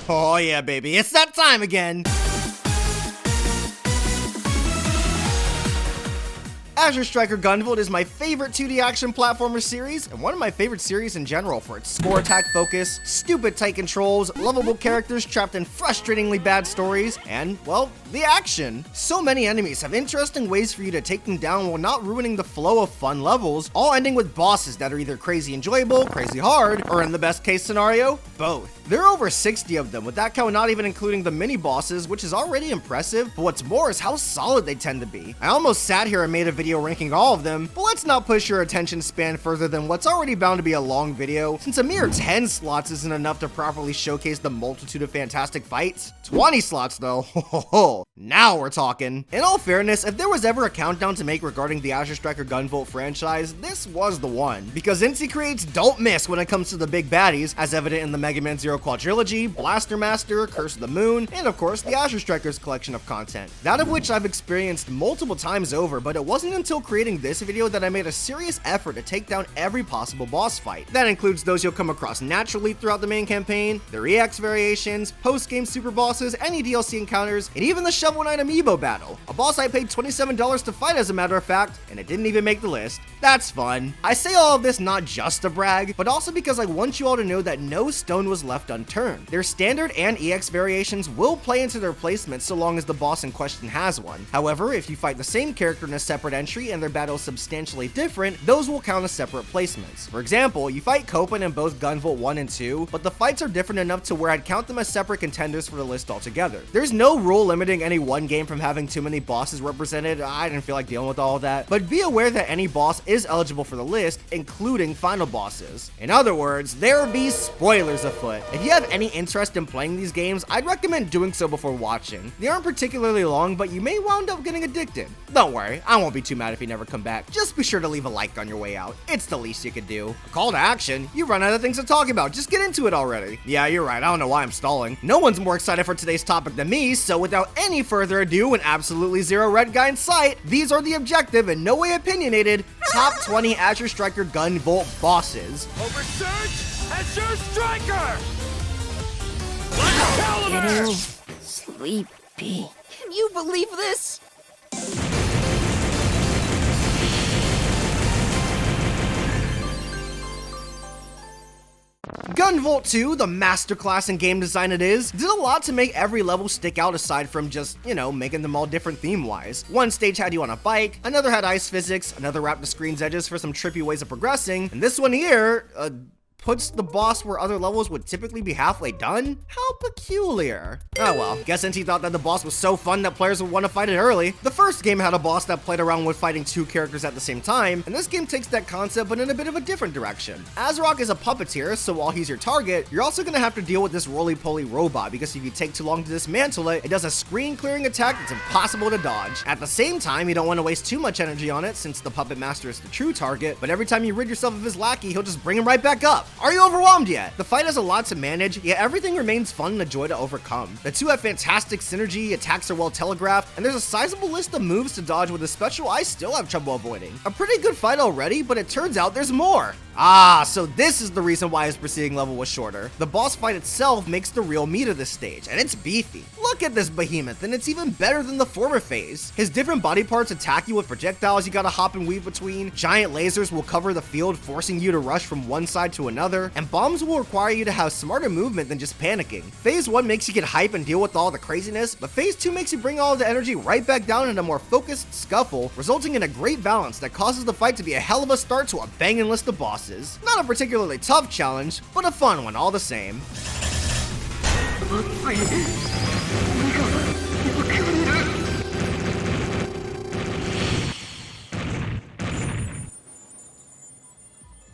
Oh yeah, baby, it's that time again! Azure Striker Gunvolt is my favorite 2D action platformer series, and one of my favorite series in general for its score attack focus, stupid tight controls, lovable characters trapped in frustratingly bad stories, and, well, the action. So many enemies have interesting ways for you to take them down while not ruining the flow of fun levels, all ending with bosses that are either crazy enjoyable, crazy hard, or in the best case scenario, both. There are over 60 of them, with that count not even including the mini bosses, which is already impressive, but what's more is how solid they tend to be. I almost sat here and made a video ranking all of them, but let's not push your attention span further than what's already bound to be a long video, since a mere 10 slots isn't enough to properly showcase the multitude of fantastic fights. 20 slots though, ho ho ho, now we're talking. In all fairness, if there was ever a countdown to make regarding the Azure Striker Gunvolt franchise, this was the one, because Inti creates don't miss when it comes to the big baddies, as evident in the Mega Man Zero Quadrilogy, Blaster Master, Curse of the Moon, and of course the Azure Strikers collection of content, that of which I've experienced multiple times over, but it wasn't until creating this video that I made a serious effort to take down every possible boss fight. That includes those you'll come across naturally throughout the main campaign, their EX variations, post-game super bosses, any DLC encounters, and even the Shovel Knight amiibo battle, a boss I paid $27 to fight as a matter of fact, and it didn't even make the list. That's fun. I say all of this not just to brag, but also because I want you all to know that no stone was left unturned. Their standard and EX variations will play into their placement so long as the boss in question has one. However, if you fight the same character in a separate entry and their battle is substantially different, those will count as separate placements. For example, you fight Cogen in both Gunvolt 1 and 2, but the fights are different enough to where I'd count them as separate contenders for the list altogether. There's no rule limiting any one game from having too many bosses represented. I didn't feel like dealing with all of that, but be aware that any boss is eligible for the list, including final bosses. In other words, there be spoilers afoot. If you have any interest in playing these games, I'd recommend doing so before watching. They aren't particularly long, but you may wound up getting addicted. Don't worry, I won't be too mad if you never come back. Just be sure to leave a like on your way out. It's the least you could do. A call to action? You run out of things to talk about. Just get into it already. Yeah, you're right. I don't know why I'm stalling. No one's more excited for today's topic than me, so without any further ado and absolutely zero red guy in sight, these are the objective and no way opinionated top 20 Azure Striker Gunvolt bosses. Oversearch Azure Striker! Getting sleepy. Can you believe this? Gunvolt 2, the masterclass in game design it is, did a lot to make every level stick out aside from just, making them all different theme-wise. One stage had you on a bike, another had ice physics, another wrapped the screen's edges for some trippy ways of progressing, and this one here, puts the boss where other levels would typically be halfway done? How peculiar. Oh well, guess Inti thought that the boss was so fun that players would want to fight it early. The first game had a boss that played around with fighting two characters at the same time, and this game takes that concept but in a bit of a different direction. Azrock is a puppeteer, so while he's your target, you're also going to have to deal with this roly-poly robot because if you take too long to dismantle it, it does a screen-clearing attack that's impossible to dodge. At the same time, you don't want to waste too much energy on it since the puppet master is the true target, but every time you rid yourself of his lackey, he'll just bring him right back up. Are you overwhelmed yet? The fight has a lot to manage, yet everything remains fun and a joy to overcome. The two have fantastic synergy, attacks are well telegraphed, and there's a sizable list of moves to dodge with a special I still have trouble avoiding. A pretty good fight already, but it turns out there's more. Ah, so this is the reason why his preceding level was shorter. The boss fight itself makes the real meat of this stage, and it's beefy. Look at this behemoth, and it's even better than the former phase. His different body parts attack you with projectiles you gotta hop and weave between, giant lasers will cover the field, forcing you to rush from one side to another, and bombs will require you to have smarter movement than just panicking. Phase 1 makes you get hype and deal with all the craziness, but Phase 2 makes you bring all the energy right back down in a more focused scuffle, resulting in a great balance that causes the fight to be a hell of a start to a banging list of bosses. Not a particularly tough challenge, but a fun one all the same.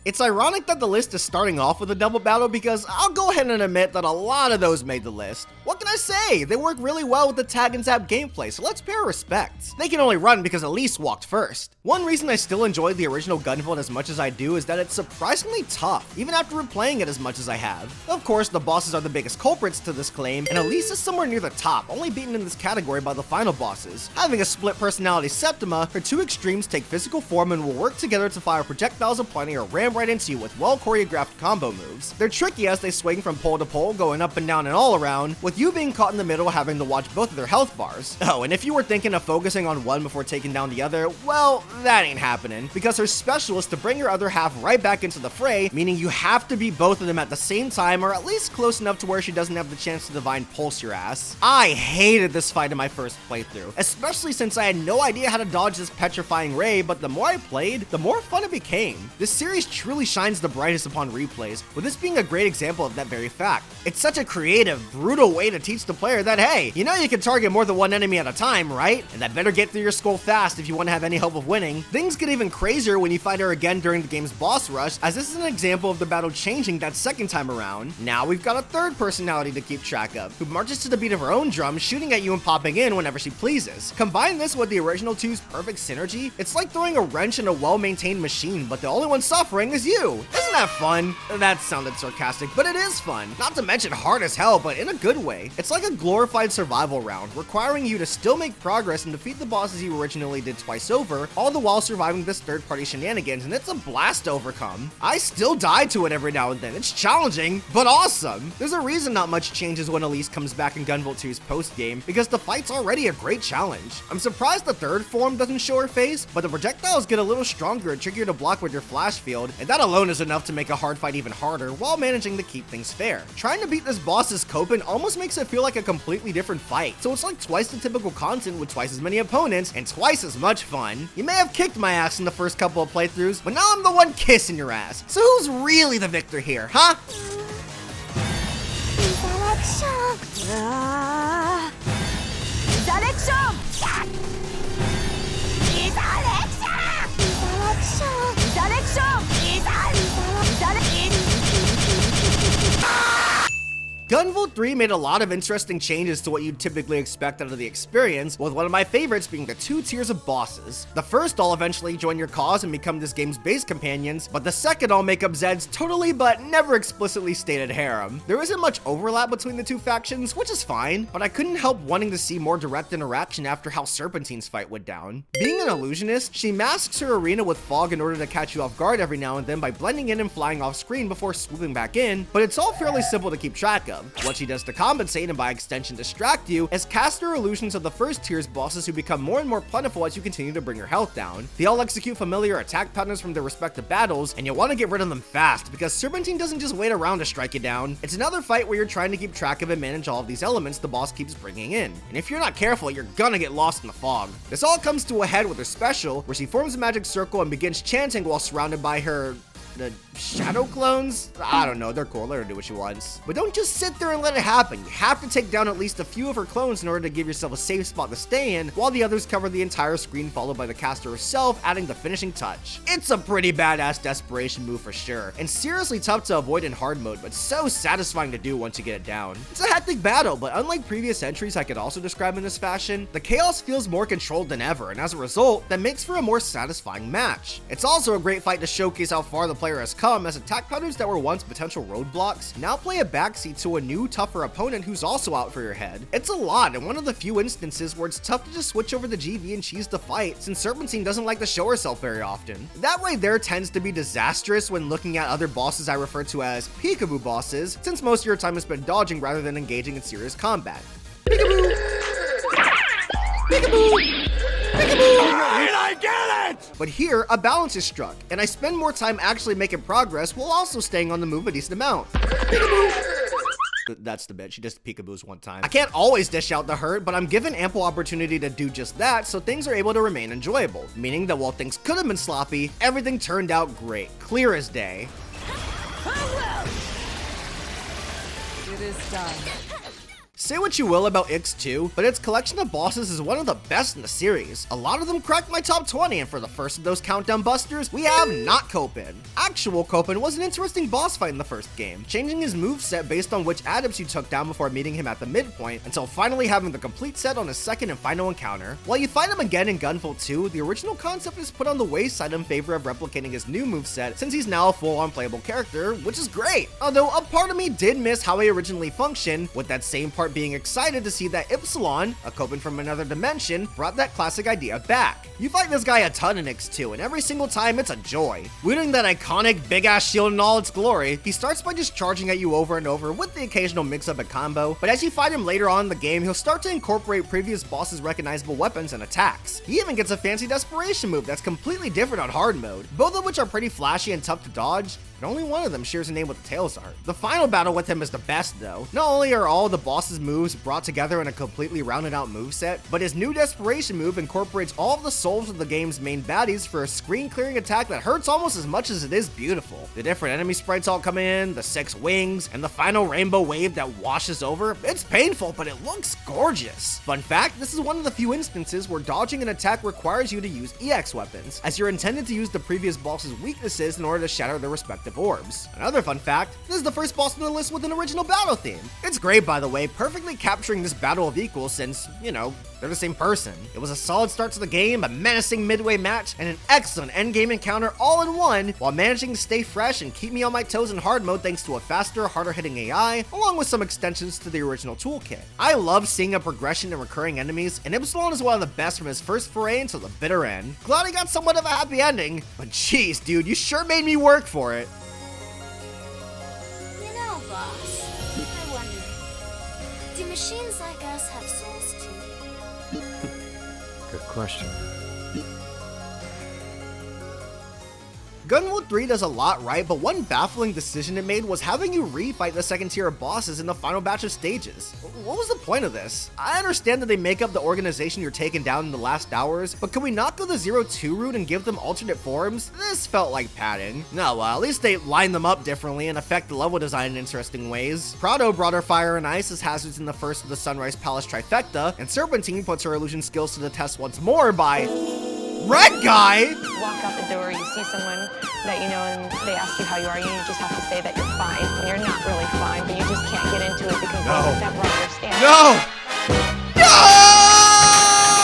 It's ironic that the list is starting off with a double battle because I'll go ahead and admit that a lot of those made the list. What can I say? They work really well with the tag and zap gameplay, so let's pay our respects. They can only run because Elise walked first. One reason I still enjoy the original Gunvolt as much as I do is that it's surprisingly tough, even after replaying it as much as I have. Of course, the bosses are the biggest culprits to this claim, and Elise is somewhere near the top, only beaten in this category by the final bosses. Having a split personality Septima, her two extremes take physical form and will work together to fire projectiles aplenty or ram right into you with well-choreographed combo moves. They're tricky as they swing from pole to pole, going up and down and all around, with you being caught in the middle having to watch both of their health bars. Oh, and if you were thinking of focusing on one before taking down the other, well, that ain't happening, because her special is to bring your other half right back into the fray, meaning you have to beat both of them at the same time, or at least close enough to where she doesn't have the chance to divine pulse your ass. I hated this fight in my first playthrough, especially since I had no idea how to dodge this petrifying ray, but the more I played, the more fun it became. This series truly shines the brightest upon replays, with this being a great example of that very fact. It's such a creative, brutal way to teach the player that, hey, you know you can target more than one enemy at a time, right? And that better get through your skull fast if you want to have any hope of winning. Things get even crazier when you fight her again during the game's boss rush, as this is an example of the battle changing that second time around. Now we've got a third personality to keep track of, who marches to the beat of her own drum, shooting at you and popping in whenever she pleases. Combine this with the original two's perfect synergy, it's like throwing a wrench in a well-maintained machine, but the only one suffering is you. Isn't that fun? That sounded sarcastic, but it is fun. Not to mention hard as hell, but in a good way. It's like a glorified survival round, requiring you to still make progress and defeat the bosses you originally did twice over, all the while surviving this third-party shenanigans, and it's a blast to overcome. I still die to it every now and then. It's challenging, but awesome. There's a reason not much changes when Elise comes back in Gunvolt 2's post-game, because the fight's already a great challenge. I'm surprised the third form doesn't show her face, but the projectiles get a little stronger and trickier to block with your flash field, and that alone is enough to make a hard fight even harder while managing to keep things fair. Trying to beat this boss's Cogen almost makes it feel like a completely different fight, so it's like twice the typical content with twice as many opponents and twice as much fun. You may have kicked my ass in the first couple of playthroughs, but now I'm the one kissing your ass. So who's really the victor here, huh? Gunvolt 3 made a lot of interesting changes to what you'd typically expect out of the experience, with one of my favorites being the 2 tiers of bosses. The first all eventually join your cause and become this game's base companions, but the second all make up Zed's totally but never explicitly stated harem. There isn't much overlap between the two factions, which is fine, but I couldn't help wanting to see more direct interaction after how Serpentine's fight went down. Being an illusionist, she masks her arena with fog in order to catch you off guard every now and then by blending in and flying off screen before swooping back in, but it's all fairly simple to keep track of. What she does to compensate and by extension distract you is cast her illusions of the first tier's bosses, who become more and more plentiful as you continue to bring your health down. They all execute familiar attack patterns from their respective battles, and you'll want to get rid of them fast because Serpentine doesn't just wait around to strike you down. It's another fight where you're trying to keep track of and manage all of these elements the boss keeps bringing in, and if you're not careful, you're gonna get lost in the fog. This all comes to a head with her special, where she forms a magic circle and begins chanting while surrounded by her the shadow clones? I don't know, they're cool, let her do what she wants. But don't just sit there and let it happen. You have to take down at least a few of her clones in order to give yourself a safe spot to stay in, while the others cover the entire screen, followed by the caster herself adding the finishing touch. It's a pretty badass desperation move for sure, and seriously tough to avoid in hard mode, but so satisfying to do once you get it down. It's a hectic battle, but unlike previous entries I could also describe in this fashion, the chaos feels more controlled than ever, and as a result, that makes for a more satisfying match. It's also a great fight to showcase how far the player has come, as attack patterns that were once potential roadblocks now play a backseat to a new, tougher opponent who's also out for your head. It's a lot, and one of the few instances where it's tough to just switch over to GV and cheese the fight, since Serpentine doesn't like to show herself very often. That right there tends to be disastrous when looking at other bosses I refer to as peekaboo bosses, since most of your time is spent dodging rather than engaging in serious combat. Peekaboo! Peekaboo! I get it! But here, a balance is struck, and I spend more time actually making progress while also staying on the move a decent amount. Peekaboo! That's the bit, she just peekaboos one time. I can't always dish out the hurt, but I'm given ample opportunity to do just that, so things are able to remain enjoyable, meaning that while things could have been sloppy, everything turned out great, clear as day. It is done. Say what you will about X2, but its collection of bosses is one of the best in the series. A lot of them cracked my top 20, and for the first of those countdown busters, we have not Cogen. Actual Cogen was an interesting boss fight in the first game, changing his moveset based on which adepts you took down before meeting him at the midpoint, until finally having the complete set on his second and final encounter. While you fight him again in Gunvolt 2, the original concept is put on the wayside in favor of replicating his new moveset, since he's now a full-on playable character, which is great. Although a part of me did miss how he originally functioned, with that same part being excited to see that Ipsilon, a Cogen from another dimension, brought that classic idea back. You fight this guy a ton in X2, and every single time it's a joy. Wielding that iconic big-ass shield in all its glory, he starts by just charging at you over and over with the occasional mix-up and combo, but as you fight him later on in the game, he'll start to incorporate previous bosses' recognizable weapons and attacks. He even gets a fancy desperation move that's completely different on hard mode, both of which are pretty flashy and tough to dodge, and only one of them shares a name with the Tails art. The final battle with him is the best though. Not only are all the boss's moves brought together in a completely rounded out moveset, but his new desperation move incorporates all of the souls of the game's main baddies for a screen clearing attack that hurts almost as much as it is beautiful. The different enemy sprites all come in, the 6 wings, and the final rainbow wave that washes over. It's painful, but it looks gorgeous. Fun fact, this is one of the few instances where dodging an attack requires you to use EX weapons, as you're intended to use the previous boss's weaknesses in order to shatter their respective orbs. Another fun fact, this is the first boss on the list with an original battle theme. It's great, by the way, perfectly capturing this battle of equals since, you know, they're the same person. It was a solid start to the game, a menacing midway match, and an excellent endgame encounter all in one, while managing to stay fresh and keep me on my toes in hard mode thanks to a faster, harder hitting AI, along with some extensions to the original toolkit. I love seeing a progression in recurring enemies, and Ipsilon is one of the best from his first foray until the bitter end. Glad he got somewhat of a happy ending, but jeez dude, you sure made me work for it. You know, boss, I wonder, do machines like us have souls too? Good question. Gunvolt 3 does a lot right, but one baffling decision it made was having you refight the second tier of bosses in the final batch of stages. What was the point of this? I understand that they make up the organization you're taking down in the last hours, but can we not go the 0-2 route and give them alternate forms? This felt like padding. No, at least they line them up differently and affect the level design in interesting ways. Prado brought her fire and ice as hazards in the first of the Sunrise Palace trifecta, and Serpentine puts her illusion skills to the test once more by... Red guy! Walk out the door, you see someone that you know and they ask you how you are, you just have to say that you're fine when you're not really fine, but you just can't get into it because they never understand. No! No!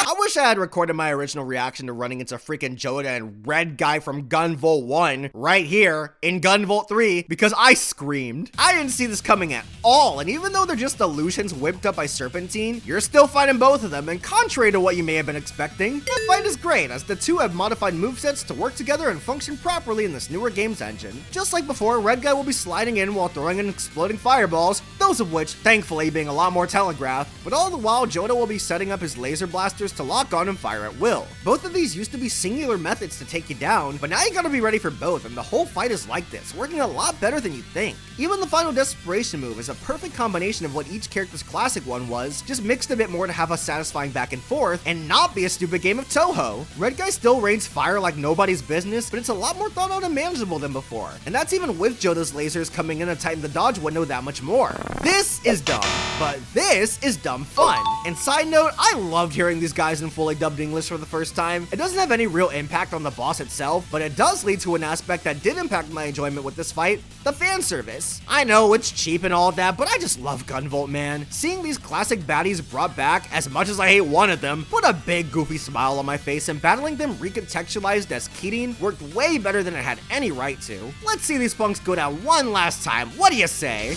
I wish I had recorded my original reaction to running into freaking Joda and Red Guy from Gunvolt 1 right here in Gunvolt 3 because I screamed. I didn't see this coming at all, and even though they're just illusions whipped up by Serpentine, you're still fighting both of them, and contrary to what you may have been expecting, the fight is great as the two have modified movesets to work together and function properly in this newer game's engine. Just like before, Red Guy will be sliding in while throwing in exploding fireballs, those of which, thankfully, being a lot more telegraphed, but all the while Joda will be setting up his laser blasters to lock on and fire at will. Both of these used to be singular methods to take you down, but now you gotta be ready for both, and the whole fight is like this, working a lot better than you think. Even the final desperation move is a perfect combination of what each character's classic one was, just mixed a bit more to have a satisfying back and forth, and not be a stupid game of Toho. Red Guy still rains fire like nobody's business, but it's a lot more thought out and manageable than before, and that's even with Joda's lasers coming in to tighten the dodge window that much more. This is dumb, but this is dumb fun. And side note, I loved hearing these guys in fully dubbed English for the first time. It doesn't have any real impact on the boss itself, but it does lead to an aspect that did impact my enjoyment with this fight, the fan service. I know it's cheap and all of that, but I just love Gunvolt, man. Seeing these classic baddies brought back, as much as I hate one of them, put a big goofy smile on my face, and battling them recontextualized as Keating worked way better than it had any right to. Let's see these punks go down one last time. What do you say?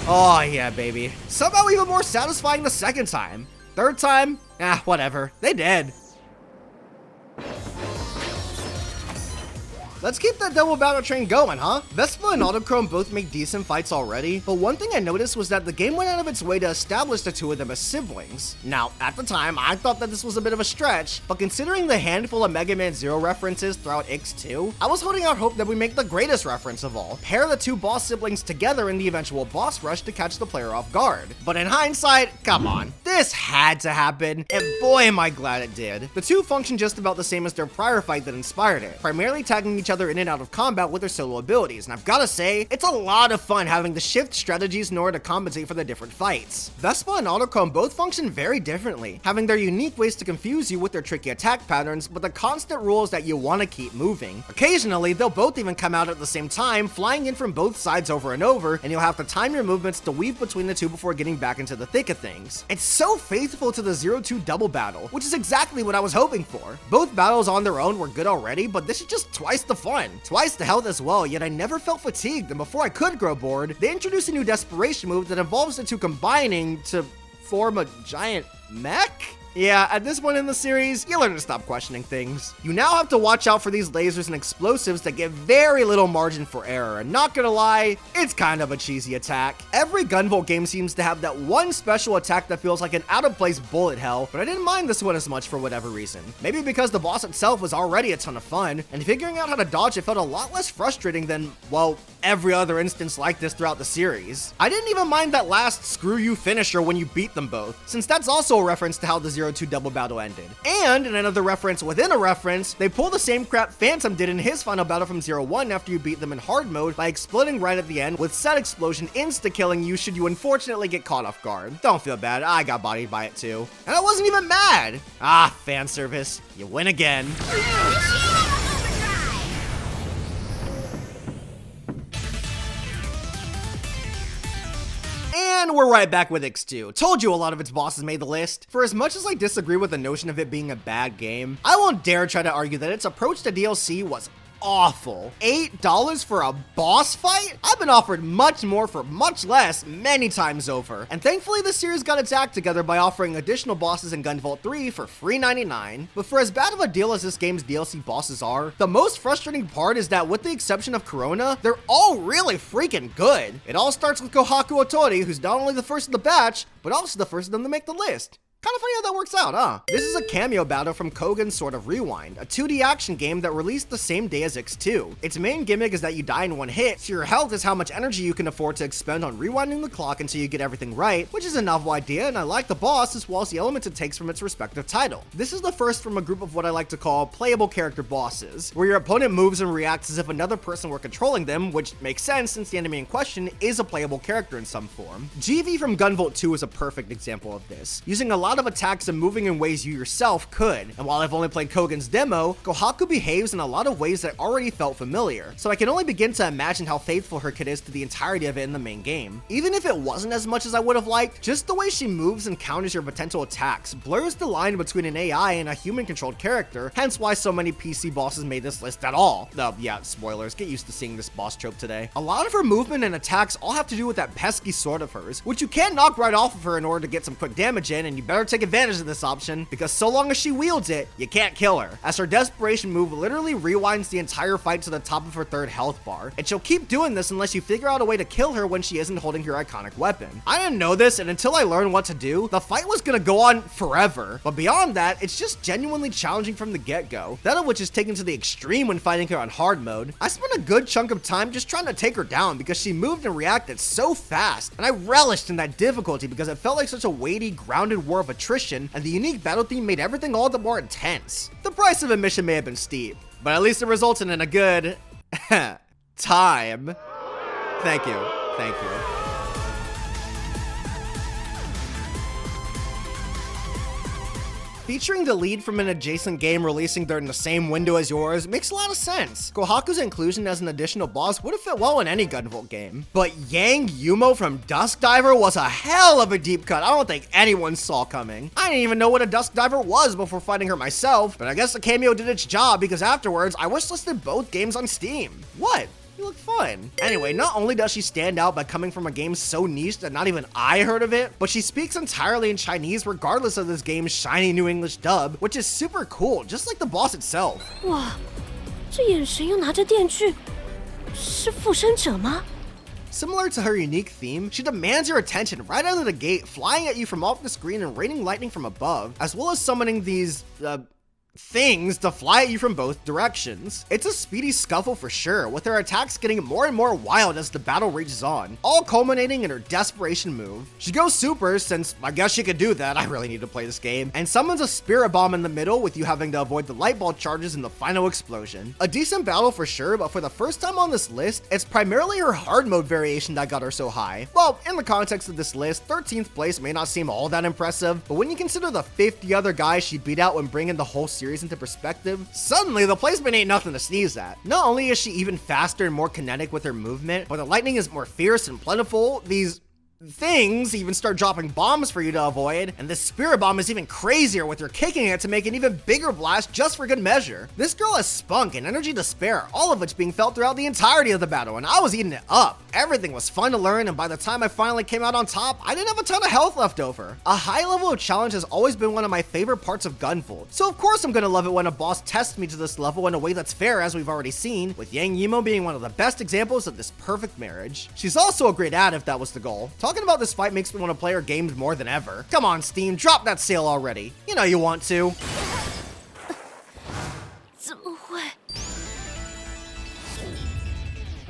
Oh yeah, baby. Somehow even more satisfying the second time. Third time? Whatever. They did. Let's keep that double battle train going, huh? Vespa and Autochrome both make decent fights already, but one thing I noticed was that the game went out of its way to establish the two of them as siblings. Now, at the time, I thought that this was a bit of a stretch, but considering the handful of Mega Man Zero references throughout X2, I was holding out hope that we make the greatest reference of all, pair the two boss siblings together in the eventual boss rush to catch the player off guard. But in hindsight, come on, this had to happen, and boy am I glad it did. The two function just about the same as their prior fight that inspired it, primarily tagging each other in and out of combat with their solo abilities, and I've gotta say, it's a lot of fun having to shift strategies in order to compensate for the different fights. Vespa and Autochrome both function very differently, having their unique ways to confuse you with their tricky attack patterns, but the constant rules that you want to keep moving. Occasionally, they'll both even come out at the same time, flying in from both sides over and over, and you'll have to time your movements to weave between the two before getting back into the thick of things. It's so faithful to the 0-2 double battle, which is exactly what I was hoping for. Both battles on their own were good already, but this is just twice the of fun. Twice the health as well, yet I never felt fatigued, and before I could grow bored, they introduced a new desperation move that involves the two combining to form a giant mech? Yeah, at this point in the series, you learn to stop questioning things. You now have to watch out for these lasers and explosives that give very little margin for error, and not gonna lie, it's kind of a cheesy attack. Every Gunvolt game seems to have that one special attack that feels like an out-of-place bullet hell, but I didn't mind this one as much for whatever reason. Maybe because the boss itself was already a ton of fun, and figuring out how to dodge it felt a lot less frustrating than, well, every other instance like this throughout the series. I didn't even mind that last screw you finisher when you beat them both, since that's also a reference to how the 0-2 double battle ended. And in another reference within a reference, they pull the same crap Phantom did in his final battle from 0-1 after you beat them in hard mode by exploding right at the end with set explosion insta-killing you should you unfortunately get caught off guard. Don't feel bad, I got bodied by it too. And I wasn't even mad! Ah, fan service, you win again. And we're right back with X2. Told you a lot of its bosses made the list. For as much as I disagree with the notion of it being a bad game, I won't dare try to argue that its approach to DLC was awful. $8 for a boss fight? I've been offered much more for much less many times over. And thankfully the series got its act together by offering additional bosses in Gunvolt 3 for free $99. But for as bad of a deal as this game's DLC bosses are, the most frustrating part is that with the exception of Corona, they're all really freaking good. It all starts with Kohaku Otori, who's not only the first of the batch, but also the first of them to make the list. Kind of funny how that works out, huh? This is a cameo battle from Cogen's Sword of Rewind, a 2D action game that released the same day as X2. Its main gimmick is that you die in one hit, so your health is how much energy you can afford to expend on rewinding the clock until you get everything right, which is a novel idea, and I like the boss as well as the elements it takes from its respective title. This is the first from a group of what I like to call playable character bosses, where your opponent moves and reacts as if another person were controlling them, which makes sense since the enemy in question is a playable character in some form. GV from Gunvolt 2 is a perfect example of this, using a lot of attacks and moving in ways you yourself could. And while I've only played Kogen's demo, Kohaku behaves in a lot of ways that already felt familiar, so I can only begin to imagine how faithful her kid is to the entirety of it in the main game. Even if it wasn't as much as I would have liked, just the way she moves and counters your potential attacks blurs the line between an AI and a human-controlled character, hence why so many PC bosses made this list at all. Yeah, spoilers, get used to seeing this boss trope today. A lot of her movement and attacks all have to do with that pesky sword of hers, which you can't knock right off of her in order to get some quick damage in, and you better take advantage of this option, because so long as she wields it, you can't kill her, as her desperation move literally rewinds the entire fight to the top of her third health bar, and she'll keep doing this unless you figure out a way to kill her when she isn't holding your iconic weapon. I didn't know this, and until I learned what to do, the fight was gonna go on forever, but beyond that, it's just genuinely challenging from the get-go, that of which is taken to the extreme when fighting her on hard mode. I spent a good chunk of time just trying to take her down because she moved and reacted so fast, and I relished in that difficulty because it felt like such a weighty, grounded war of attrition, and the unique battle theme made everything all the more intense. The price of admission may have been steep, but at least it resulted in a good time. Thank you. Thank you. Featuring the lead from an adjacent game releasing during the same window as yours makes a lot of sense. Kohaku's inclusion as an additional boss would have fit well in any Gunvolt game. But Yang Yumo from Dusk Diver was a hell of a deep cut I don't think anyone saw coming. I didn't even know what a Dusk Diver was before fighting her myself, but I guess the cameo did its job because afterwards I wishlisted both games on Steam. What? You look fun. Anyway, not only does she stand out by coming from a game so niche that not even I heard of it, but she speaks entirely in Chinese regardless of this game's shiny New English dub, which is super cool, just like the boss itself. 哇，这眼神又拿着电锯，是附身者吗？ Similar to her unique theme, she demands your attention right out of the gate, flying at you from off the screen and raining lightning from above, as well as summoning these, things to fly at you from both directions. It's a speedy scuffle for sure, with her attacks getting more and more wild as the battle rages on, all culminating in her desperation move. She goes super, since I guess she could do that, I really need to play this game, and summons a spirit bomb in the middle with you having to avoid the light ball charges in the final explosion. A decent battle for sure, but for the first time on this list, it's primarily her hard mode variation that got her so high. Well, in the context of this list, 13th place may not seem all that impressive, but when you consider the 50 other guys she beat out when bringing the whole series into perspective, suddenly the placement ain't nothing to sneeze at. Not only is she even faster and more kinetic with her movement, but the lightning is more fierce and plentiful, these things even start dropping bombs for you to avoid, and this spirit bomb is even crazier with your kicking it to make an even bigger blast just for good measure. This girl has spunk and energy to spare, all of which being felt throughout the entirety of the battle, and I was eating it up. Everything was fun to learn, and by the time I finally came out on top, I didn't have a ton of health left over. A high level of challenge has always been one of my favorite parts of Gunvolt, so of course I'm gonna love it when a boss tests me to this level in a way that's fair, as we've already seen, with Yang Yimo being one of the best examples of this perfect marriage. She's also a great ad if that was the goal. Talking about this fight makes me want to play her games more than ever. Come on, Steam, drop that sale already. You know you want to. 怎么会？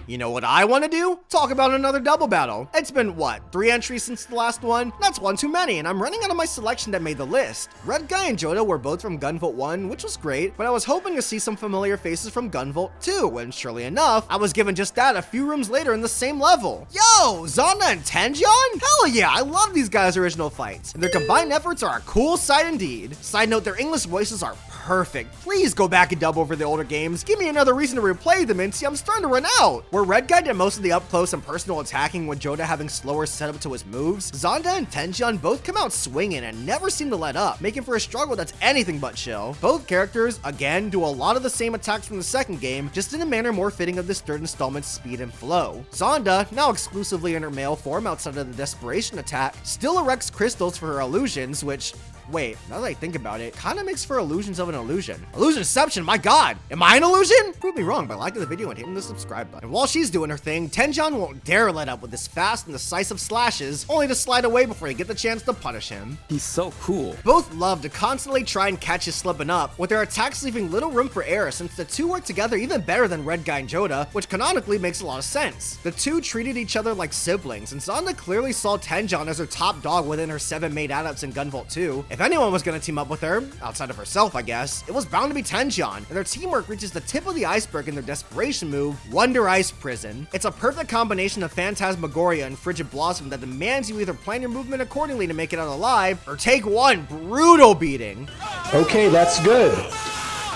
You know what I want to do? Talk about another double battle. It's been, what, 3 entries since the last one? That's one too many, and I'm running out of my selection that made the list. Red Guy and Joda were both from Gunvolt 1, which was great, but I was hoping to see some familiar faces from Gunvolt 2, and surely enough, I was given just that a few rooms later in the same level. Yo, Zonda and Tenjion? Hell yeah, I love these guys' original fights, and their combined efforts are a cool sight indeed. Side note, their English voices are perfect. Please go back and dub over the older games. Give me another reason to replay them, and see, I'm starting to run out. Where Red Guy did most of the up close and personal attacking with Joda having slower setup to his moves, Zonda and Tenjion both come out swinging and never seem to let up, making for a struggle that's anything but chill. Both characters, again, do a lot of the same attacks from the second game, just in a manner more fitting of this third installment's speed and flow. Zonda, now exclusively in her male form outside of the desperation attack, still erects crystals for her illusions, which, wait, now that I think about it, kind of makes for illusions of an illusion. Illusionception, my god! Am I an illusion? Prove me wrong by liking the video and hitting the subscribe button. And while she's doing her thing, Tenjion won't dare let up with his fast and decisive slashes, only to slide away before you get the chance to punish him. He's so cool. Both love to constantly try and catch you slipping up, with their attacks leaving little room for error, since the two work together even better than Red Guy and Joda, which canonically makes a lot of sense. The two treated each other like siblings, and Zonda clearly saw Tenjion as her top dog within her 7 made adepts in Gunvolt 2. If anyone was gonna team up with her, outside of herself I guess, it was bound to be Tenjion, and their teamwork reaches the tip of the iceberg in their desperation move, Wonder Ice Prison. It's a perfect combination of Phantasmagoria and Frigid Blossom that demands you either plan your movement accordingly to make it out alive, or take one brutal beating. Okay, that's good.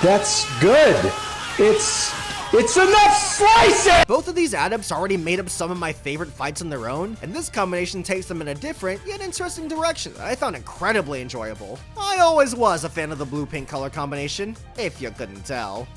That's good. It's enough slicing! Both of these adepts already made up some of my favorite fights on their own, and this combination takes them in a different, yet interesting direction that I found incredibly enjoyable. I always was a fan of the blue-pink color combination, if you couldn't tell.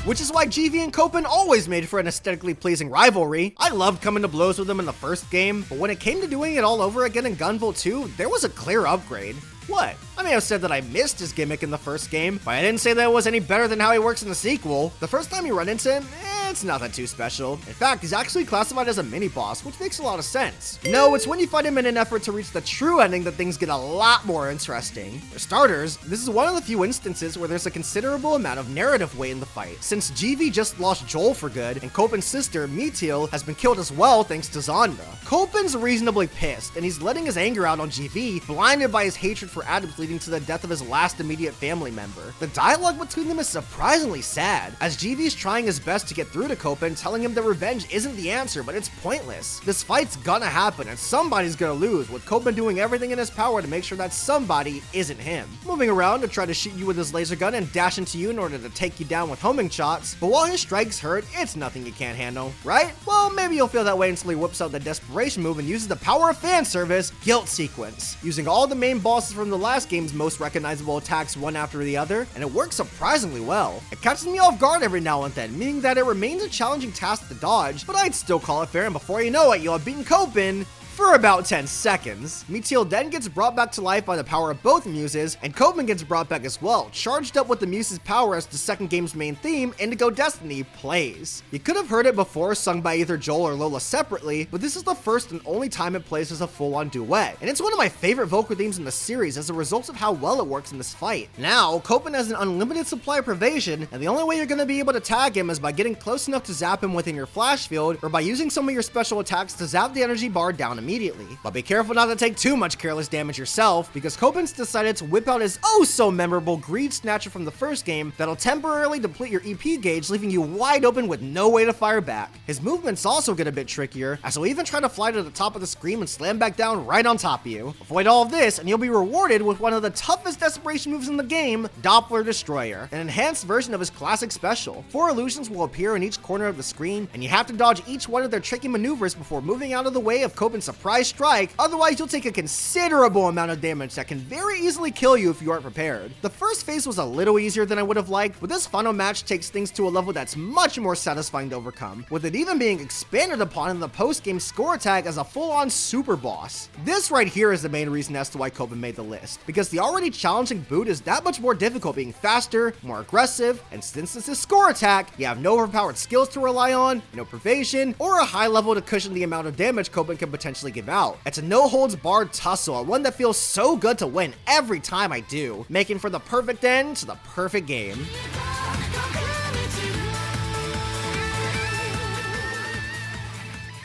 Which is why GV and Copen always made for an aesthetically pleasing rivalry. I loved coming to blows with them in the first game, but when it came to doing it all over again in Gunvolt 2, there was a clear upgrade. What? I may have said that I missed his gimmick in the first game, but I didn't say that it was any better than how he works in the sequel. The first time you run into him, it's nothing too special. In fact, he's actually classified as a mini-boss, which makes a lot of sense. No, it's when you fight him in an effort to reach the true ending that things get a lot more interesting. For starters, this is one of the few instances where there's a considerable amount of narrative weight in the fight, since GV just lost Joel for good, and Copen's sister, Mitiel, has been killed as well thanks to Zonda. Copen's reasonably pissed, and he's letting his anger out on GV, blinded by his hatred for adepts leading to the death of his last immediate family member. The dialogue between them is surprisingly sad, as GV's trying his best to get through to Copen, telling him that revenge isn't the answer, but it's pointless. This fight's gonna happen, and somebody's gonna lose, with Copen doing everything in his power to make sure that somebody isn't him. Moving around to try to shoot you with his laser gun and dash into you in order to take you down with homing shots, but while his strikes hurt, it's nothing you can't handle, right? Well, maybe you'll feel that way until he whips out the desperation move and uses the power of fan service, Guilt Sequence, using all the main bosses from the last game's most recognizable attacks one after the other, and it works surprisingly well. It catches me off guard every now and then, meaning that it remains a challenging task to dodge, but I'd still call it fair, and before you know it, you'll have beaten Copen for about 10 seconds. Mitiel then gets brought back to life by the power of both muses, and Copen gets brought back as well, charged up with the muse's power as the second game's main theme, Indigo Destiny, plays. You could have heard it before sung by either Joel or Lola separately, but this is the first and only time it plays as a full-on duet, and it's one of my favorite vocal themes in the series as a result of how well it works in this fight. Now, Copen has an unlimited supply of Pervasion, and the only way you're going to be able to tag him is by getting close enough to zap him within your flash field, or by using some of your special attacks to zap the energy bar down immediately. immediately. But be careful not to take too much careless damage yourself, because Cogen's decided to whip out his oh-so-memorable Greed Snatcher from the first game that'll temporarily deplete your EP gauge, leaving you wide open with no way to fire back. His movements also get a bit trickier, as he'll even try to fly to the top of the screen and slam back down right on top of you. Avoid all of this, and you'll be rewarded with one of the toughest desperation moves in the game, Doppler Destroyer, an enhanced version of his classic special. 4 illusions will appear in each corner of the screen, and you have to dodge each one of their tricky maneuvers before moving out of the way of Cogen's surprise strike, otherwise you'll take a considerable amount of damage that can very easily kill you if you aren't prepared. The first phase was a little easier than I would have liked, but this final match takes things to a level that's much more satisfying to overcome, with it even being expanded upon in the post-game score attack as a full-on super boss. This right here is the main reason as to why Cogen made the list, because the already challenging boot is that much more difficult, being faster, more aggressive, and since it's a score attack, you have no overpowered skills to rely on, no pervasion, or a high level to cushion the amount of damage Cogen can potentially give out. It's a no-holds-barred tussle, and one that feels so good to win every time I do, making for the perfect end to the perfect game.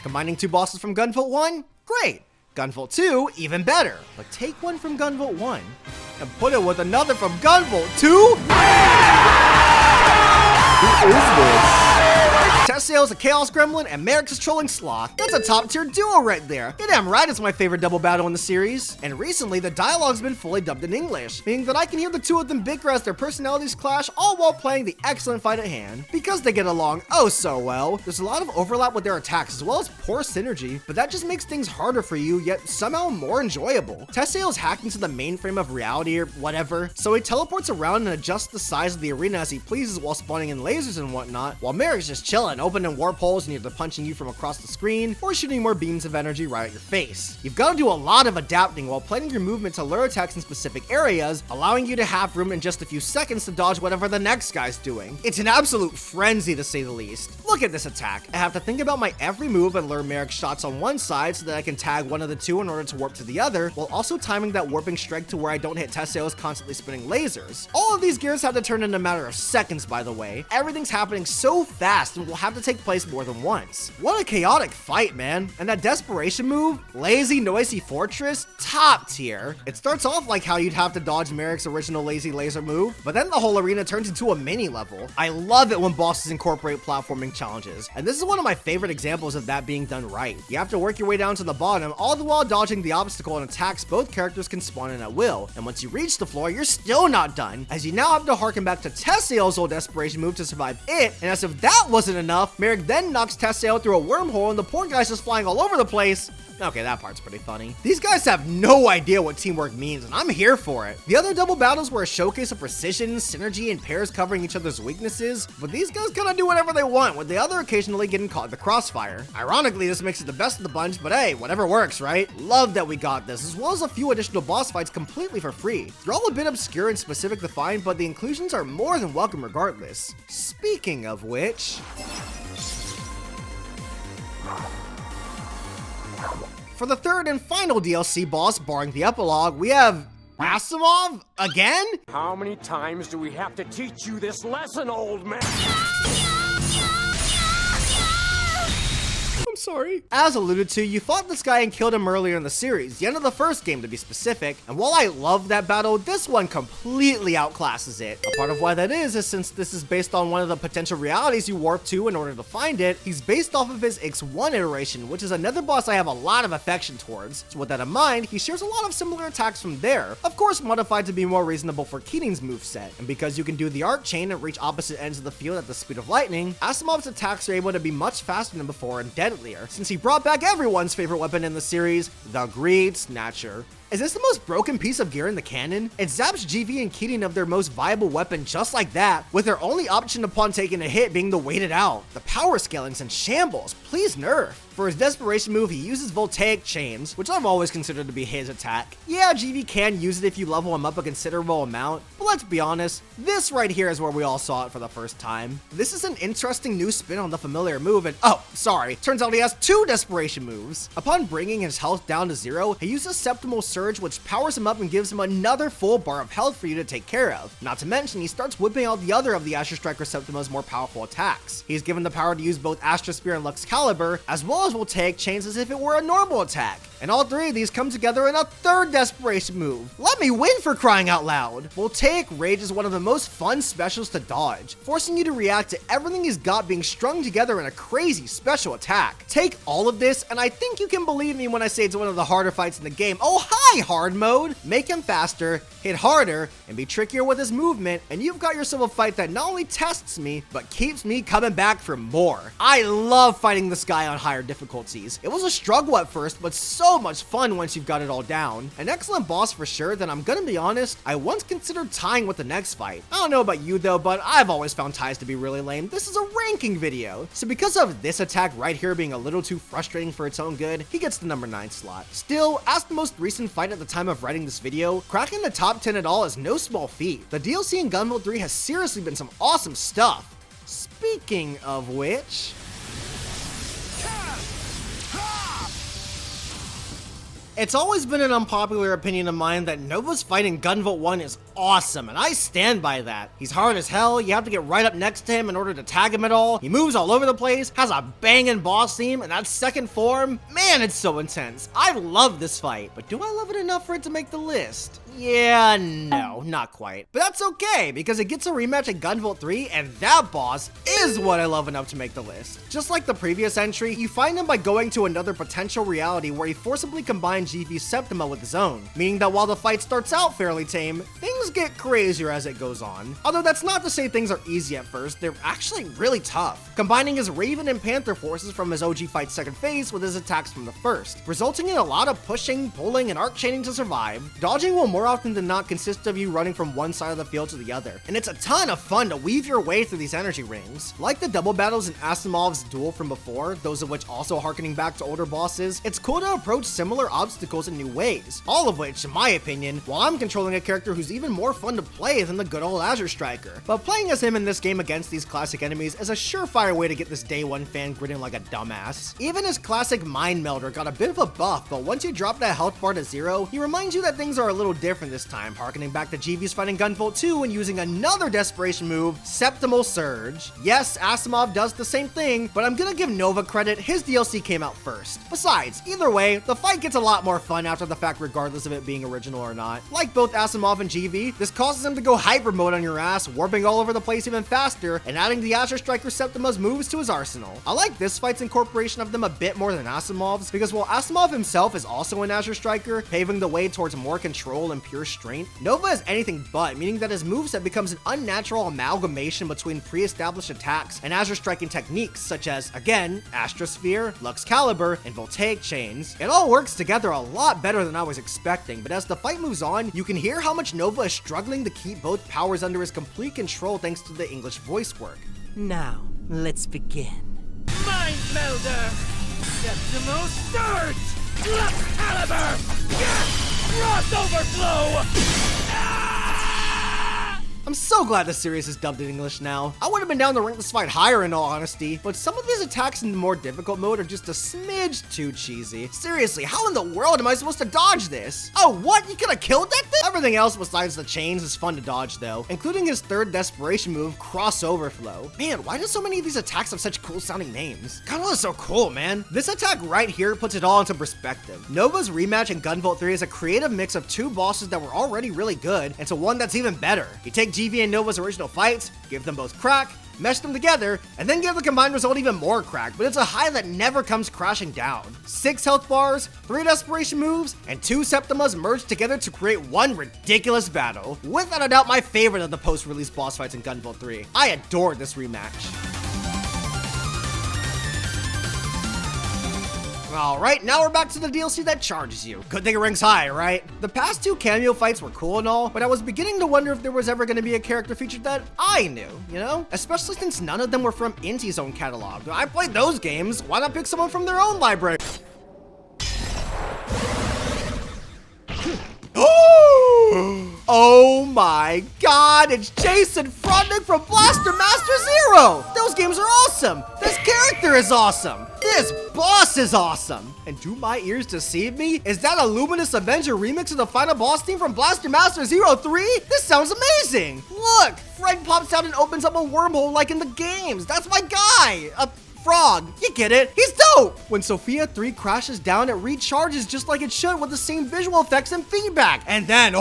Combining 2 bosses from Gunvolt 1? Great! Gunvolt 2? Even better! But take one from Gunvolt 1 and put it with another from Gunvolt 2? Who is this? Tessael's a Chaos Gremlin and Merrick's a Trolling Sloth. That's a top tier duo right there. You're damn right it's my favorite double battle in the series. And recently, the dialogue's been fully dubbed in English, meaning that I can hear the two of them bicker as their personalities clash, all while playing the excellent fight at hand. Because they get along oh so well, there's a lot of overlap with their attacks as well as poor synergy, but that just makes things harder for you, yet somehow more enjoyable. Tessael's hacked into the mainframe of reality or whatever, so he teleports around and adjusts the size of the arena as he pleases while spawning in lasers and whatnot, while Merrick's just chilling, opening warp holes and either punching you from across the screen or shooting more beams of energy right at your face. You've got to do a lot of adapting while planning your movement to lure attacks in specific areas, allowing you to have room in just a few seconds to dodge whatever the next guy's doing. It's an absolute frenzy to say the least. Look at this attack. I have to think about my every move and lure Merrick's shots on one side so that I can tag one of the two in order to warp to the other, while also timing that warping strike to where I don't hit Tessael's constantly spinning lasers. All of these gears have to turn in a matter of seconds, by the way. Everything's happening so fast and will have to take place more than once. What a chaotic fight, man. And that desperation move, Lazy Noisy Fortress, top tier. It starts off like how you'd have to dodge Merrick's original lazy laser move, but then the whole arena turns into a mini level. I love it when bosses incorporate platforming challenges, and this is one of my favorite examples of that being done right. You have to work your way down to the bottom, all the while dodging the obstacle and attacks both characters can spawn in at will, and once you reach the floor, you're still not done, as you now have to harken back to Tessael's old desperation move to survive it, and as if that wasn't enough, Merrick then knocks Tessael through a wormhole and the poor guy's just flying all over the place. Okay, that part's pretty funny. These guys have no idea what teamwork means, and I'm here for it. The other double battles were a showcase of precision, synergy, and pairs covering each other's weaknesses, but these guys kind of do whatever they want, with the other occasionally getting caught in the crossfire. Ironically, this makes it the best of the bunch, but hey, whatever works, right? Love that we got this, as well as a few additional boss fights completely for free. They're all a bit obscure and specific to find, but the inclusions are more than welcome regardless. Speaking of which... for the third and final DLC boss, barring the epilogue, we have Asimov again? How many times do we have to teach you this lesson, old man? I'm sorry. As alluded to, you fought this guy and killed him earlier in the series, the end of the first game to be specific, and while I love that battle, this one completely outclasses it. A part of why that is since this is based on one of the potential realities you warp to in order to find it, he's based off of his X1 iteration, which is another boss I have a lot of affection towards. So with that in mind, he shares a lot of similar attacks from there, of course modified to be more reasonable for Keating's moveset, and because you can do the arc chain and reach opposite ends of the field at the speed of lightning, Asimov's attacks are able to be much faster than before and deadlier, since he brought back everyone's favorite weapon in the series, the Greed Snatcher. Is this the most broken piece of gear in the canon? It zaps GV and Keating of their most viable weapon just like that, with their only option upon taking a hit being to wait it out. The power scaling's in shambles, please nerf. For his desperation move, he uses Voltaic Chains, which I've always considered to be his attack. Yeah, GV can use it if you level him up a considerable amount, but let's be honest, this right here is where we all saw it for the first time. This is an interesting new spin on the familiar move, and oh, sorry, turns out he has 2 desperation moves. Upon bringing his health down to 0, he uses Septimal Surge Surge, which powers him up and gives him another full bar of health for you to take care of. Not to mention, he starts whipping out the other of the Azure Striker Septima's more powerful attacks. He's given the power to use both Astra Spear and Excalibur, as well as will take chains as if it were a normal attack. And all three of these come together in a third desperation move. Let me win, for crying out loud! Voltaic Rage is one of the most fun specials to dodge, forcing you to react to everything he's got being strung together in a crazy special attack. Take all of this, and I think you can believe me when I say it's one of the harder fights in the game. Oh hi, hard mode! Make him faster, hit harder, and be trickier with his movement, and you've got yourself a fight that not only tests me, but keeps me coming back for more. I love fighting this guy on higher difficulties. It was a struggle at first, but so much fun once you've got it all down. An excellent boss for sure that I'm gonna be honest, I once considered tying with the next fight. I don't know about you though, but I've always found ties to be really lame. This is a ranking video. So because of this attack right here being a little too frustrating for its own good, he gets the number 9 slot. Still, as the most recent fight at the time of writing this video, cracking the top 10 at all is no small feat. The DLC in Gunvolt 3 has seriously been some awesome stuff. Speaking of which... It's always been an unpopular opinion of mine that Nova's fight in Gunvolt 1 is awesome, and I stand by that. He's hard as hell, you have to get right up next to him in order to tag him at all, he moves all over the place, has a banging boss theme, and that second form, man, it's so intense. I love this fight, but do I love it enough for it to make the list? Yeah, no, not quite. But that's okay, because it gets a rematch at Gunvolt 3, and that boss is what I love enough to make the list. Just like the previous entry, you find him by going to another potential reality where he forcibly combines GV's Septima with his own, meaning that while the fight starts out fairly tame, things get crazier as it goes on. Although that's not to say things are easy at first, they're actually really tough, combining his Raven and Panther forces from his OG fight's second phase with his attacks from the first, resulting in a lot of pushing, pulling, and arc chaining to survive. Dodging will more often than not consist of you running from one side of the field to the other, and it's a ton of fun to weave your way through these energy rings. Like the double battles in Asimov's duel from before, those of which also harkening back to older bosses, it's cool to approach similar obstacles in new ways, all of which, in my opinion, while I'm controlling a character who's even more fun to play than the good old Azure Striker. But playing as him in this game against these classic enemies is a surefire way to get this day one fan grinning like a dumbass. Even his classic Mind Melder got a bit of a buff, but once you drop that health bar to 0, he reminds you that things are a little different this time, harkening back to GV's fighting Gunvolt 2 and using another desperation move, Septimal Surge. Yes, Asimov does the same thing, but I'm gonna give Nova credit, his DLC came out first. Besides, either way, the fight gets a lot more fun after the fact regardless of it being original or not. Like both Asimov and GV, this causes him to go hyper mode on your ass, warping all over the place even faster, and adding the Azure Striker Septima's moves to his arsenal. I like this fight's incorporation of them a bit more than Asimov's, because while Asimov himself is also an Azure Striker, paving the way towards more control and pure strength, Nova is anything but, meaning that his moveset becomes an unnatural amalgamation between pre-established attacks and Azure striking techniques such as, again, Astra Sphere, Excalibur, and Voltaic Chains. It all works together a lot better than I was expecting, but as the fight moves on, you can hear how much Nova is struggling to keep both powers under his complete control thanks to the English voice work. Now, let's begin. Mind Melder! Septimal Surge! Excalibur! Cross Overflow! I'm so glad the series is dubbed in English now. I would have been down to rank this fight higher in all honesty, but some of these attacks in the more difficult mode are just a smidge too cheesy. Seriously, how in the world am I supposed to dodge this? Oh, what? You could have killed that thing? Everything else besides the chains is fun to dodge though, including his third desperation move, Cross Overflow. Man, why do so many of these attacks have such cool sounding names? Gunvolt is so cool, man. This attack right here puts it all into perspective. Nova's rematch in Gunvolt 3 is a creative mix of two bosses that were already really good into one that's even better. You take GV and Nova's original fights, give them both crack, mesh them together, and then give the combined result even more crack, but it's a high that never comes crashing down. 6 health bars, 3 desperation moves, and 2 Septimas merged together to create one ridiculous battle. Without a doubt my favorite of the post-release boss fights in Gunvolt 3. I adored this rematch. Alright, now we're back to the DLC that charges you. Good thing it ranks high, right? The past 2 cameo fights were cool and all, but I was beginning to wonder if there was ever going to be a character featured that I knew, you know? Especially since none of them were from Inti's own catalog. I played those games, why not pick someone from their own library? Oh my god, it's Jason Frondick from Blaster Master Zero! Those games are awesome! This character is awesome! This boss is awesome! And do my ears deceive me? Is that a Luminous Avenger remix of the final boss theme from Blaster Master 03? This sounds amazing! Look! Frank pops out and opens up a wormhole like in the games. That's my guy! A frog. You get it. He's dope! When Sophia 3 crashes down, it recharges just like it should with the same visual effects and feedback. And then,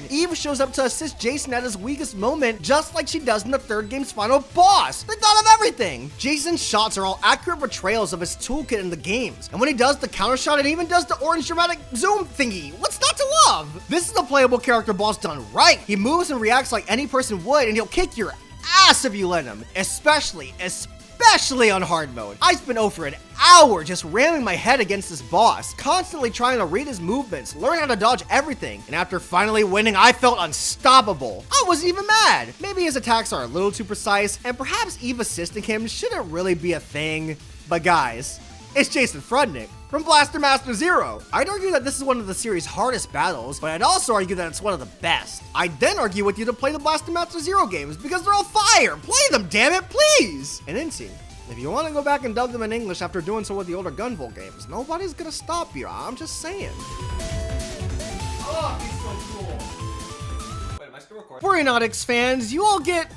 Eve shows up to assist Jason at his weakest moment, just like she does in the third game's final boss. They thought of everything. Jason's shots are all accurate portrayals of his toolkit in the games. And when he does the counter shot, it even does the orange dramatic zoom thingy. What's not to love? This is a playable character boss done right. He moves and reacts like any person would, and he'll kick your ass if you let him. Especially on hard mode. I spent over an hour just ramming my head against this boss, constantly trying to read his movements, learn how to dodge everything, and after finally winning, I felt unstoppable. I wasn't even mad. Maybe his attacks are a little too precise, and perhaps Eve assisting him shouldn't really be a thing, but guys, it's Jason Frudnick from Blaster Master 0. I'd argue that this is one of the series' hardest battles, but I'd also argue that it's one of the best. I'd then argue with you to play the Blaster Master 0 games because they're all fire. Play them, damn it, please! And Incy, if you want to go back and dub them in English after doing so with the older Gunvolt games, nobody's gonna stop you. I'm just saying. Oh, he's so cool. Wait, am I still recording? For Aeronautics fans, you all get,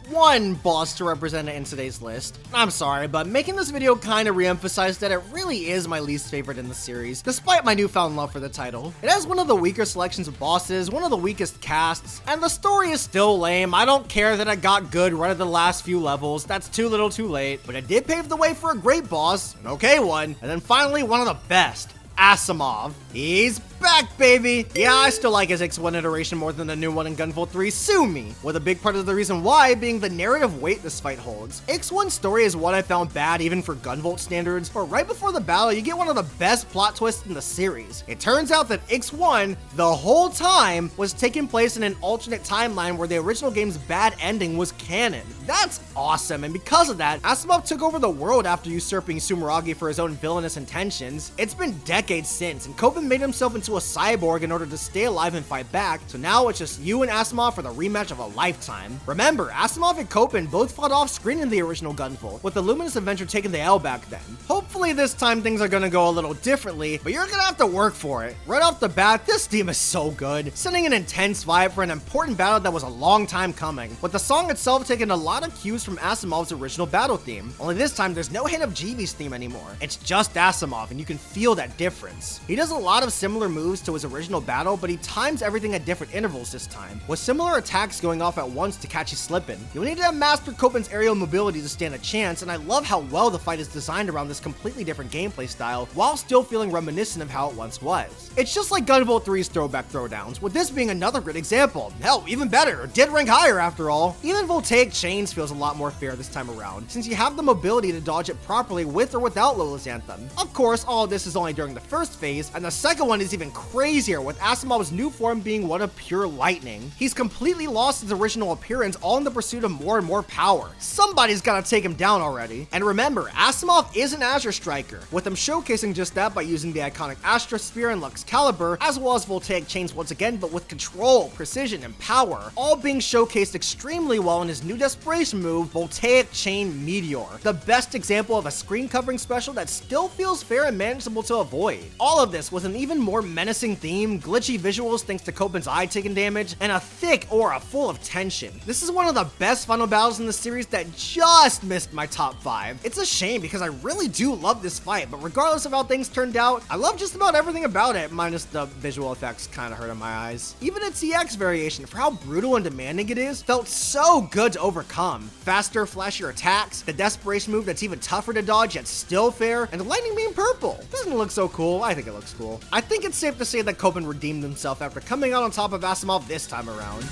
one boss to represent it in today's list. I'm sorry, but making this video kind of re-emphasized that it really is my least favorite in the series, despite my newfound love for the title. It has one of the weaker selections of bosses, one of the weakest casts, and the story is still lame. I don't care that it got good right at the last few levels, that's too little too late, but it did pave the way for a great boss, an okay one, and then finally one of the best. Asimov. He's back, baby! Yeah, I still like his X1 iteration more than the new one in Gunvolt 3, sue me! With a big part of the reason why being the narrative weight this fight holds. X1's story is what I found bad even for Gunvolt standards, but right before the battle you get one of the best plot twists in the series. It turns out that X1, the whole time, was taking place in an alternate timeline where the original game's bad ending was canon. That's awesome, and because of that, Asimov took over the world after usurping Sumeragi for his own villainous intentions. It's been decades since, and Cogen made himself into a cyborg in order to stay alive and fight back, so now it's just you and Asimov for the rematch of a lifetime. Remember, Asimov and Cogen both fought off screen in the original Gunvolt, with the Luminous Avenger taking the L back then. Hopefully this time things are gonna go a little differently, but you're gonna have to work for it. Right off the bat, this theme is so good, sending an intense vibe for an important battle that was a long time coming, with the song itself taking a lot of cues from Asimov's original battle theme. Only this time there's no hint of Jeevee's theme anymore. It's just Asimov, and you can feel that difference. He does a lot of similar moves to his original battle, but he times everything at different intervals this time, with similar attacks going off at once to catch you slipping. You'll need to have mastered Copen's aerial mobility to stand a chance, and I love how well the fight is designed around this completely different gameplay style, while still feeling reminiscent of how it once was. It's just like Gunvolt 3's throwback throwdowns, with this being another great example. Hell, even better, did rank higher after all. Even Voltaic Chains feels a lot more fair this time around, since you have the mobility to dodge it properly with or without Lola's Anthem. Of course, all of this is only during the first phase, and the second one is even crazier, with Asimov's new form being one of pure lightning. He's completely lost his original appearance, all in the pursuit of more and more power. Somebody's gotta take him down already. And remember, Asimov is an Azure striker, with him showcasing just that by using the iconic Astrosphere and Luxcalibur, as well as Voltaic Chains once again, but with control, precision, and power, all being showcased extremely well in his new desperation move, Voltaic Chain Meteor. The best example of a screen covering special that still feels fair and manageable to avoid. All of this with an even more menacing theme, glitchy visuals thanks to Copen's eye taking damage, and a thick aura full of tension. This is one of the best final battles in the series that just missed my top 5. It's a shame because I really do love this fight, but regardless of how things turned out, I love just about everything about it, minus the visual effects kinda hurt in my eyes. Even its EX variation, for how brutal and demanding it is, felt so good to overcome. Faster, flashier attacks, the desperation move that's even tougher to dodge yet still fair, and the lightning being purple. Doesn't it look so cool? I think it looks cool. I think it's safe to say that Cogen redeemed himself after coming out on top of Asimov this time around.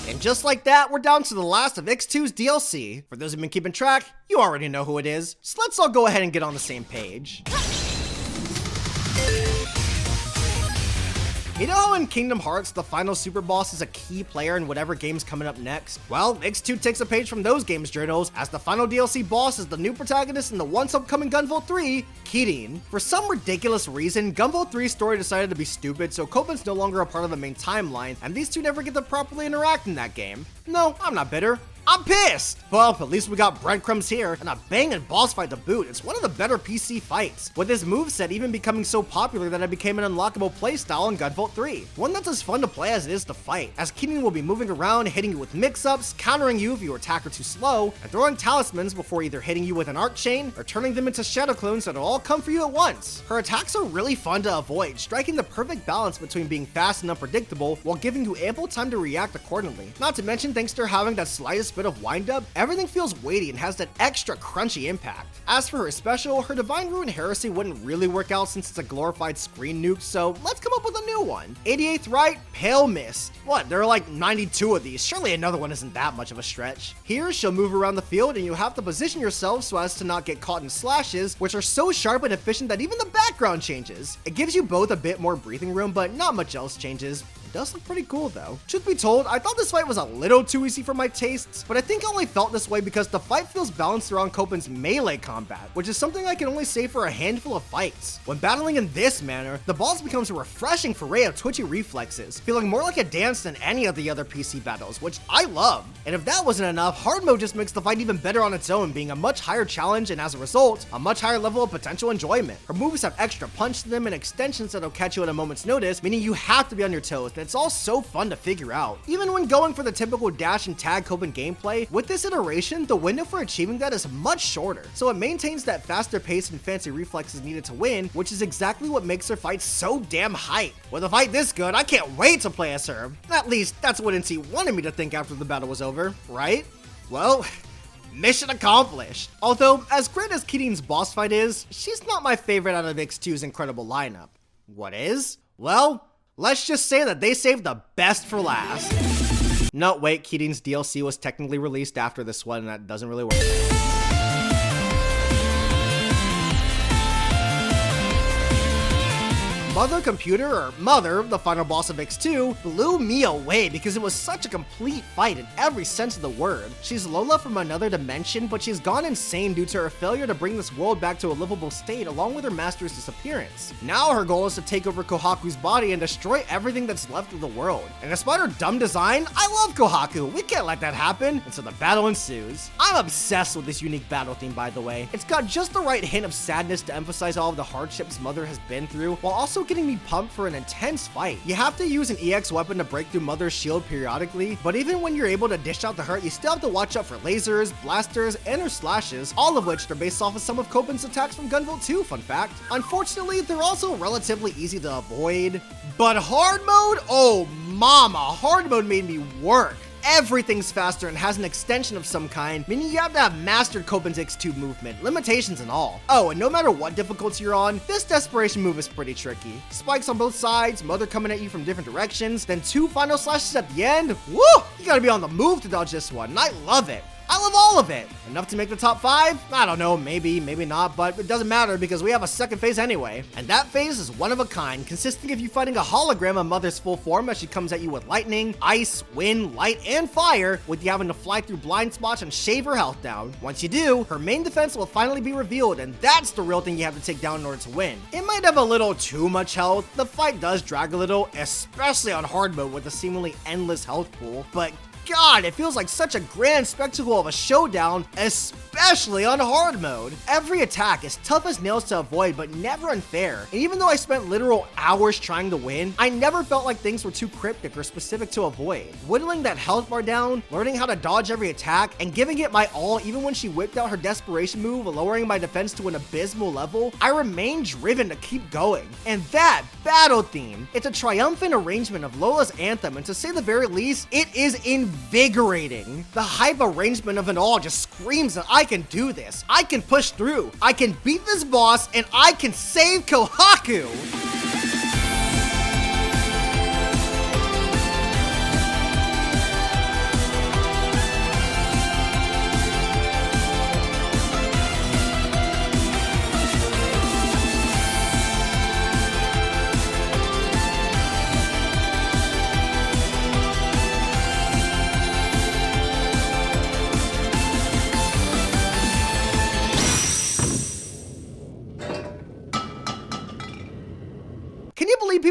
And just like that, we're down to the last of X2's DLC. For those who've been keeping track, you already know who it is, so let's all go ahead and get on the same page. You know how in Kingdom Hearts, the final super boss is a key player in whatever game's coming up next? Well, X2 takes a page from those games' journals, as the final DLC boss is the new protagonist in the once upcoming Gunvolt 3, Keating. For some ridiculous reason, Gunvolt 3's story decided to be stupid, so Copen's no longer a part of the main timeline, and these two never get to properly interact in that game. No, I'm not bitter. I'm pissed! Well, at least we got breadcrumbs here, and a banging boss fight to boot. It's one of the better PC fights, with this moveset even becoming so popular that it became an unlockable playstyle in Gunvolt 3. One that's as fun to play as it is to fight, as Keating will be moving around, hitting you with mix-ups, countering you if your attack are too slow, and throwing talismans before either hitting you with an arc chain or turning them into shadow clones that'll all come for you at once. Her attacks are really fun to avoid, striking the perfect balance between being fast and unpredictable while giving you ample time to react accordingly. Not to mention, thanks to her having that slightest bit of wind-up, everything feels weighty and has that extra crunchy impact. As for her special, her Divine Ruin Heresy wouldn't really work out since it's a glorified screen nuke, so let's come up with a new one. 88th right, Pale Mist. What, there are like 92 of these, surely another one isn't that much of a stretch. Here, she'll move around the field and you have to position yourself so as to not get caught in slashes, which are so sharp and efficient that even the background changes. It gives you both a bit more breathing room, but not much else changes. It does look pretty cool though. Truth be told, I thought this fight was a little too easy for my tastes, but I think I only felt this way because the fight feels balanced around Copen's melee combat, which is something I can only say for a handful of fights. When battling in this manner, the boss becomes a refreshing foray of twitchy reflexes, feeling more like a dance than any of the other PC battles, which I love. And if that wasn't enough, hard mode just makes the fight even better on its own, being a much higher challenge and as a result, a much higher level of potential enjoyment. Her moves have extra punch to them and extensions that'll catch you at a moment's notice, meaning you have to be on your toes, and it's all so fun to figure out. Even when going for the typical dash and tag Copen gameplay, with this iteration, the window for achieving that is much shorter, so it maintains that faster pace and fancy reflexes needed to win, which is exactly what makes her fight so damn hype. With a fight this good, I can't wait to play as her. At least, that's what NC wanted me to think after the battle was over, right? Well, mission accomplished. Although, as great as Keating's boss fight is, she's not my favorite out of X2's incredible lineup. What is? Well, let's just say that they saved the best for last. No, wait, Keating's DLC was technically released after this one, and that doesn't really work. Mother Computer, or Mother, the final boss of X2, blew me away because it was such a complete fight in every sense of the word. She's Lola from another dimension, but she's gone insane due to her failure to bring this world back to a livable state along with her master's disappearance. Now her goal is to take over Kohaku's body and destroy everything that's left of the world. And despite her dumb design, I love Kohaku, we can't let that happen, and so the battle ensues. I'm obsessed with this unique battle theme, by the way. It's got just the right hint of sadness to emphasize all of the hardships Mother has been through, while also getting me pumped for an intense fight. You have to use an EX weapon to break through Mother's shield periodically, but even when you're able to dish out the hurt, you still have to watch out for lasers, blasters, and her slashes, all of which are based off of some of Copen's attacks from Gunvolt 2, fun fact. Unfortunately, they're also relatively easy to avoid. But hard mode? Oh mama, hard mode made me work. Everything's faster and has an extension of some kind, meaning you have to have mastered Copen's X2 movement, limitations and all. Oh, and no matter what difficulty you're on, this desperation move is pretty tricky. Spikes on both sides, Mother coming at you from different directions, then 2 final slashes at the end. Woo! You gotta be on the move to dodge this one, and I love it. I love all of it. Enough to make the top 5? I don't know, maybe, maybe not, but it doesn't matter because we have a second phase anyway. And that phase is one of a kind, consisting of you fighting a hologram of Mother's full form as she comes at you with lightning, ice, wind, light, and fire, with you having to fly through blind spots and shave her health down. Once you do, her main defense will finally be revealed, and that's the real thing you have to take down in order to win. It might have a little too much health, the fight does drag a little, especially on hard mode with a seemingly endless health pool, but God, it feels like such a grand spectacle of a showdown, especially on hard mode. Every attack is tough as nails to avoid, but never unfair. And even though I spent literal hours trying to win, I never felt like things were too cryptic or specific to avoid. Whittling that health bar down, learning how to dodge every attack, and giving it my all even when she whipped out her desperation move, lowering my defense to an abysmal level, I remained driven to keep going. And that battle theme, it's a triumphant arrangement of Lola's anthem, and to say the very least, it is invigorating. The hype arrangement of it all just screams that I can do this, I can push through, I can beat this boss, and I can save Kohaku!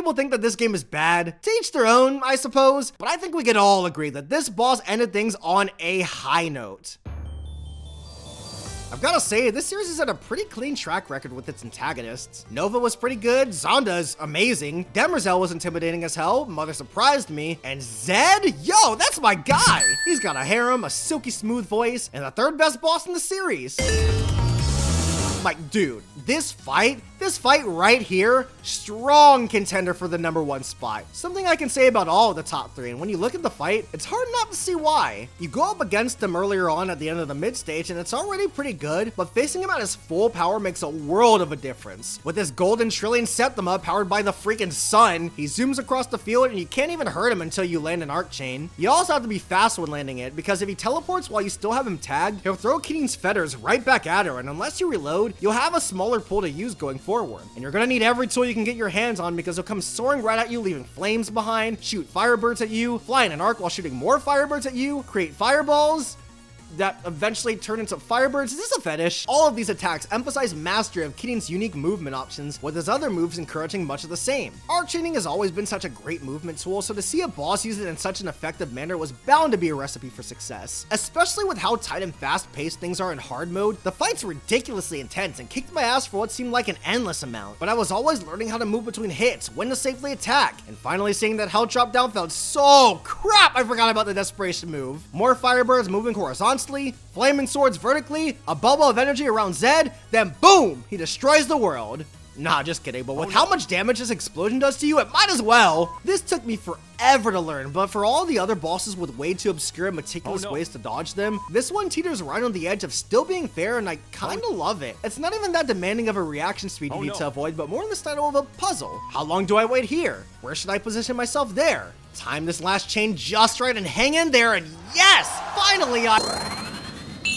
people think that this game is bad. To each their own, I suppose, but I think we can all agree that this boss ended things on a high note. I've gotta say, this series has had a pretty clean track record with its antagonists. Nova was pretty good, Zonda's amazing, Demerzel was intimidating as hell, Mother surprised me, and Zed? Yo, that's my guy! He's got a harem, a silky smooth voice, and the third best boss in the series. Like, dude, this fight right here, strong contender for the #1 spot. Something I can say about all of the top 3, and when you look at the fight, it's hard not to see why. You go up against him earlier on at the end of the mid stage, and it's already pretty good, but facing him at his full power makes a world of a difference. With his golden trillion Septima powered by the freaking sun, he zooms across the field, and you can't even hurt him until you land an arc chain. You also have to be fast when landing it, because if he teleports while you still have him tagged, he'll throw Keating's feathers right back at her, and unless you reload, you'll have a smaller pool to use going forward. And you're gonna need every tool you can get your hands on because he'll come soaring right at you, leaving flames behind, shoot firebirds at you, fly in an arc while shooting more firebirds at you, create fireballs that eventually turn into firebirds. Is this a fetish? All of these attacks emphasize mastery of Keating's unique movement options, with his other moves encouraging much of the same. Arc chaining has always been such a great movement tool, so to see a boss use it in such an effective manner was bound to be a recipe for success. Especially with how tight and fast-paced things are in hard mode, the fight's ridiculously intense and kicked my ass for what seemed like an endless amount. But I was always learning how to move between hits, when to safely attack, and finally seeing that health drop down felt so crap I forgot about the desperation move. More firebirds moving horizontally, flaming swords vertically, a bubble of energy around Zed, then boom, he destroys the world. Nah, just kidding, but with how much damage this explosion does to you, it might as well. This took me forever to learn, but for all the other bosses with way too obscure and meticulous ways to dodge them, this one teeters right on the edge of still being fair, and I kinda love it. It's not even that demanding of a reaction speed you need to avoid, but more in the style of a puzzle. How long do I wait here? Where should I position myself there? Time this last chain just right and hang in there, and yes! Finally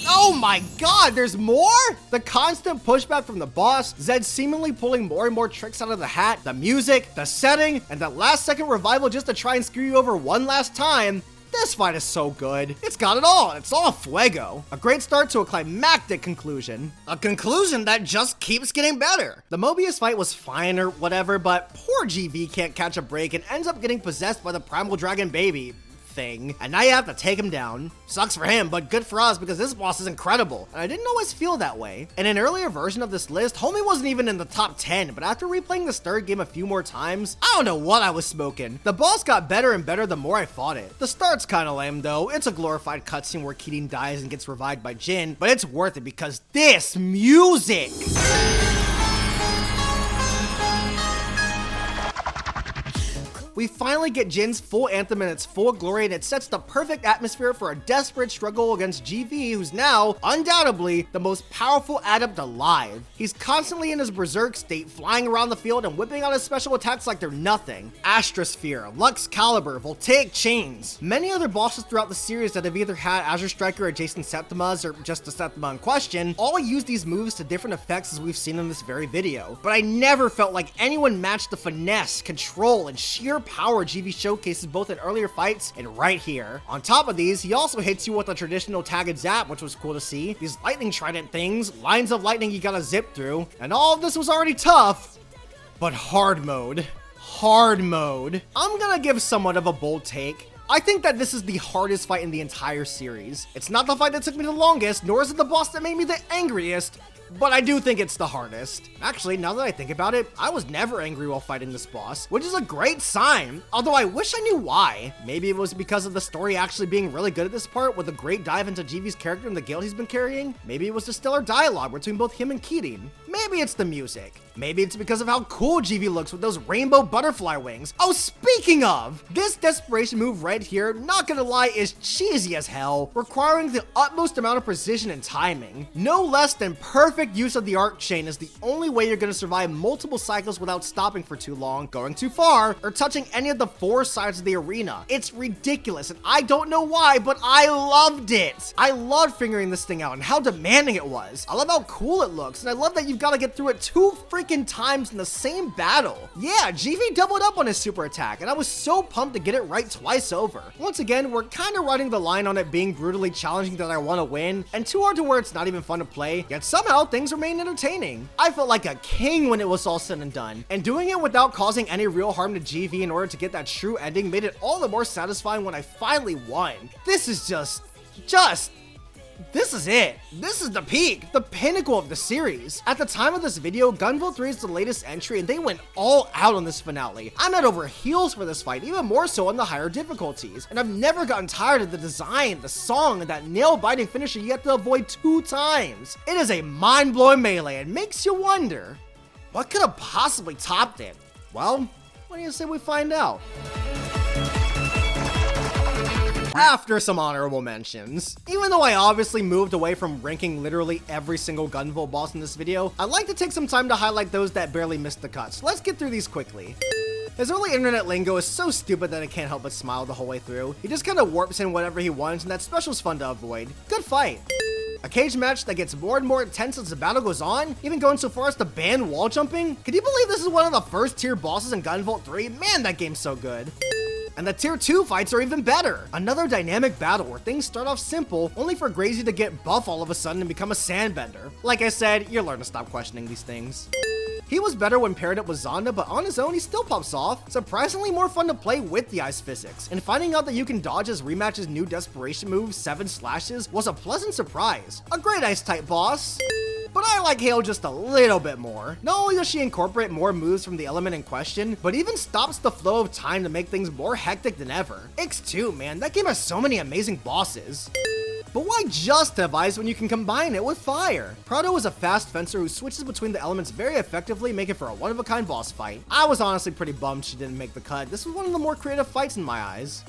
Oh my god, there's more? The constant pushback from the boss, Zed seemingly pulling more and more tricks out of the hat, the music, the setting, and that last second revival just to try and screw you over one last time. This fight is so good. It's got it all. It's all a fuego. A great start to a climactic conclusion. A conclusion that just keeps getting better. The Mobius fight was fine or whatever, but poor GV can't catch a break and ends up getting possessed by the Primal Dragon baby thing, and now you have to take him down. Sucks for him, but good for us because this boss is incredible, and I didn't always feel that way. In an earlier version of this list, Homie wasn't even in the top 10, but after replaying this third game a few more times, I don't know what I was smoking. The boss got better and better the more I fought it. The start's kinda lame though. It's a glorified cutscene where Keating dies and gets revived by Jin, but it's worth it because this music! We finally get Jin's full anthem in its full glory, and it sets the perfect atmosphere for a desperate struggle against GV, who's now, undoubtedly, the most powerful adept alive. He's constantly in his berserk state, flying around the field and whipping out his special attacks like they're nothing. Astrosphere, Lux Caliber, Voltaic Chains. Many other bosses throughout the series that have either had Azure Striker adjacent Septimas or just the Septima in question, all use these moves to different effects as we've seen in this very video. But I never felt like anyone matched the finesse, control, and sheer power GV showcases both in earlier fights and right here. On top of these, he also hits you with a traditional tag and zap, which was cool to see. These lightning trident things, lines of lightning you gotta zip through, and all of this was already tough, but hard mode. Hard mode. I'm gonna give somewhat of a bold take. I think that this is the hardest fight in the entire series. It's not the fight that took me the longest, nor is it the boss that made me the angriest, but I do think it's the hardest. Actually, now that I think about it, I was never angry while fighting this boss, which is a great sign, although I wish I knew why. Maybe it was because of the story actually being really good at this part, with a great dive into GV's character and the guild he's been carrying. Maybe it was the stellar dialogue between both him and Keating. Maybe it's the music. Maybe it's because of how cool GV looks with those rainbow butterfly wings. Oh, speaking of, this desperation move right here, not gonna lie, is cheesy as hell, requiring the utmost amount of precision and timing. No less than perfect use of the arc chain is the only way you're gonna survive multiple cycles without stopping for too long, going too far, or touching any of the four sides of the arena. It's ridiculous, and I don't know why, but I loved it. I loved figuring this thing out and how demanding it was. I love how cool it looks, and I love that you've gotta get through it 2 freaking times in the same battle. Yeah, GV doubled up on his super attack, and I was so pumped to get it right twice over. Once again, we're kinda riding the line on it being brutally challenging that I wanna win, and too hard to where it's not even fun to play, yet somehow things remain entertaining. I felt like a king when it was all said and done, and doing it without causing any real harm to GV in order to get that true ending made it all the more satisfying when I finally won. This is this is it. This is the peak, the pinnacle of the series. At the time of this video, Gunvolt 3 is the latest entry and they went all out on this finale. I'm head over heels for this fight, even more so on the higher difficulties. And I've never gotten tired of the design, the song, and that nail-biting finisher you have to avoid 2 times. It is a mind-blowing melee and makes you wonder, what could have possibly topped it? Well, what do you say we find out? After some honorable mentions. Even though I obviously moved away from ranking literally every single Gunvolt boss in this video, I'd like to take some time to highlight those that barely missed the cut, so let's get through these quickly. His early internet lingo is so stupid that I can't help but smile the whole way through. He just kinda warps in whatever he wants, and that special's fun to avoid. Good fight. A cage match that gets more and more intense as the battle goes on, even going so far as to ban wall jumping. Can you believe this is one of the first tier bosses in Gunvolt 3? Man, that game's so good. And the tier 2 fights are even better. Another dynamic battle where things start off simple, only for Grazy to get buff all of a sudden and become a sandbender. Like I said, you'll learn to stop questioning these things. He was better when paired up with Zonda, but on his own, he still pops off. Surprisingly more fun to play with the ice physics. And finding out that you can dodge his rematch's new desperation move, 7 slashes, was a pleasant surprise. A great ice type boss. But I like Hail just a little bit more. Not only does she incorporate more moves from the element in question, but even stops the flow of time to make things more hectic than ever. X2, man, that game has so many amazing bosses. But why just have ice when you can combine it with fire? Prado is a fast fencer who switches between the elements very effectively, making for a one-of-a-kind boss fight. I was honestly pretty bummed she didn't make the cut. This was one of the more creative fights in my eyes.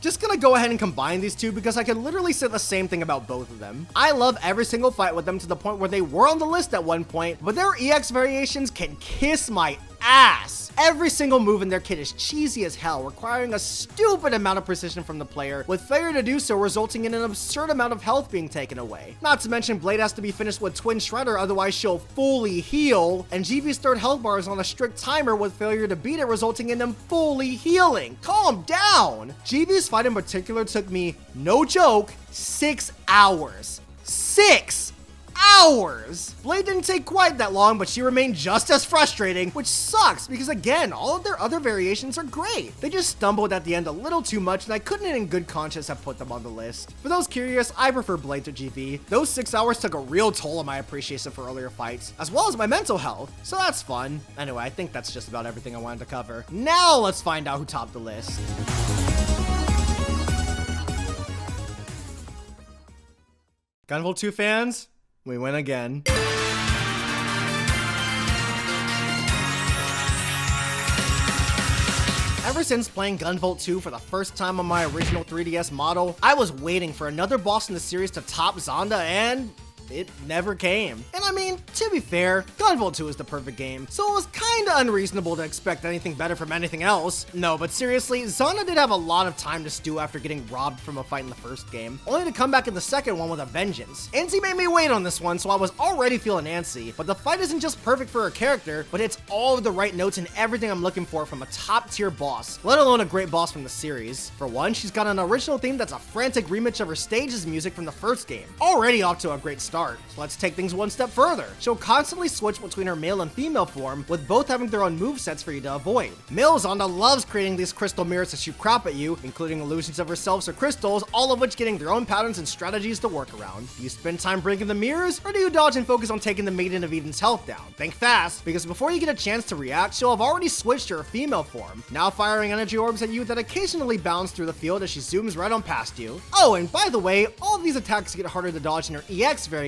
Just gonna go ahead and combine these two because I can literally say the same thing about both of them. I love every single fight with them to the point where they were on the list at one point, but their EX variations can kiss my ass. Every single move in their kit is cheesy as hell, requiring a stupid amount of precision from the player, with failure to do so resulting in an absurd amount of health being taken away. Not to mention Blade has to be finished with Twin Shredder, otherwise she'll fully heal, and GV's third health bar is on a strict timer with failure to beat it resulting in them fully healing. Calm down! GV's fight in particular took me, no joke, 6 hours. 6 hours! Blade didn't take quite that long, but she remained just as frustrating, which sucks because again, all of their other variations are great. They just stumbled at the end a little too much and I couldn't in good conscience have put them on the list. For those curious, I prefer Blade to GV. Those 6 hours took a real toll on my appreciation for earlier fights, as well as my mental health, so that's fun. Anyway, I think that's just about everything I wanted to cover. Now let's find out who topped the list. Gunvolt 2 fans, we win again. Ever since playing Gunvolt 2 for the first time on my original 3DS model, I was waiting for another boss in the series to top Zonda, and it never came. And I mean, to be fair, Gunvolt 2 is the perfect game, so it was kinda unreasonable to expect anything better from anything else. No, but seriously, Zonda did have a lot of time to stew after getting robbed from a fight in the first game, only to come back in the second one with a vengeance. Antsy made me wait on this one, so I was already feeling antsy, but the fight isn't just perfect for her character, but it's all of the right notes and everything I'm looking for from a top tier boss, let alone a great boss from the series. For one, she's got an original theme that's a frantic remix of her stage's music from the first game, already off to a great start. So let's take things one step further. She'll constantly switch between her male and female form, with both having their own movesets for you to avoid. Male Zonda loves creating these crystal mirrors to shoot crap at you, including illusions of herself or crystals, all of which getting their own patterns and strategies to work around. Do you spend time breaking the mirrors, or do you dodge and focus on taking the Maiden of Eden's health down? Think fast, because before you get a chance to react, she'll have already switched to her female form, now firing energy orbs at you that occasionally bounce through the field as she zooms right on past you. Oh, and by the way, all of these attacks get harder to dodge in her EX variation,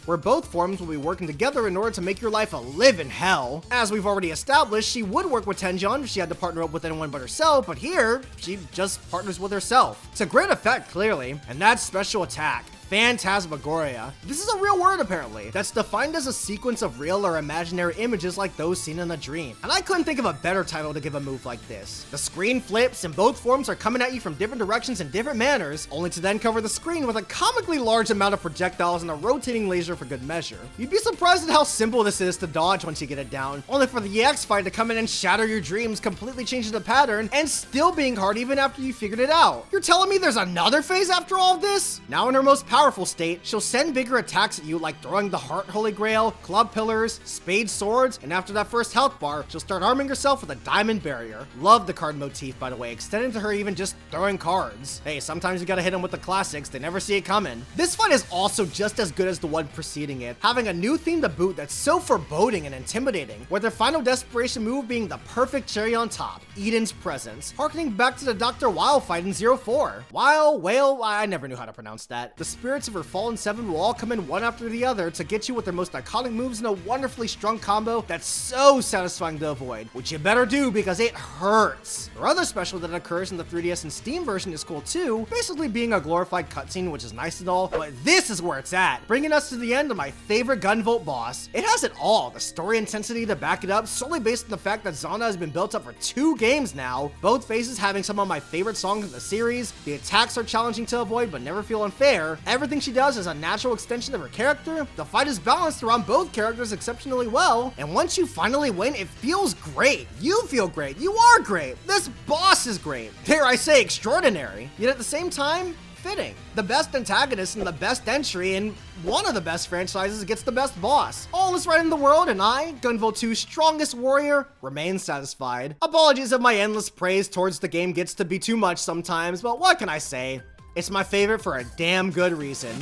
where both forms will be working together in order to make your life a living hell. As we've already established, she would work with Tenjon if she had to partner up with anyone but herself, but here, she just partners with herself. It's a great effect, clearly, and that special attack, phantasmagoria. This is a real word apparently, that's defined as a sequence of real or imaginary images like those seen in a dream. And I couldn't think of a better title to give a move like this. The screen flips and both forms are coming at you from different directions in different manners, only to then cover the screen with a comically large amount of projectiles and a rotating laser for good measure. You'd be surprised at how simple this is to dodge once you get it down, only for the EX fight to come in and shatter your dreams, completely changing the pattern, and still being hard even after you figured it out. You're telling me there's another phase after all of this? Now in her most powerful state, she'll send bigger attacks at you like throwing the Heart Holy Grail, Club Pillars, Spade Swords, and after that first health bar, she'll start arming herself with a Diamond Barrier. Love the card motif, by the way, extending to her even just throwing cards. Hey, sometimes you gotta hit them with the classics, they never see it coming. This fight is also just as good as the one preceding it, having a new theme to boot that's so foreboding and intimidating, with their final desperation move being the perfect cherry on top, Eden's Presence, harkening back to the Dr. Weil fight in 04. Whale, I never knew how to pronounce that. The spirits of her fallen seven will all come in one after the other to get you with their most iconic moves in a wonderfully strung combo that's so satisfying to avoid, which you better do because it hurts. Her other special that occurs in the 3DS and Steam version is cool too, basically being a glorified cutscene, which is nice and all, but this is where it's at, bringing us to the end of my favorite Gunvolt boss. It has it all, the story intensity to back it up, solely based on the fact that Zana has been built up for 2 games now, both phases having some of my favorite songs in the series, the attacks are challenging to avoid but never feel unfair, everything she does is a natural extension of her character, the fight is balanced around both characters exceptionally well, and once you finally win, it feels great. You feel great. You are great. This boss is great. Dare I say extraordinary. Yet at the same time, fitting. The best antagonist and the best entry in one of the best franchises gets the best boss. All is right in the world, and I, Gunvolt 2's strongest warrior, remain satisfied. Apologies if my endless praise towards the game gets to be too much sometimes, but what can I say? It's my favorite for a damn good reason.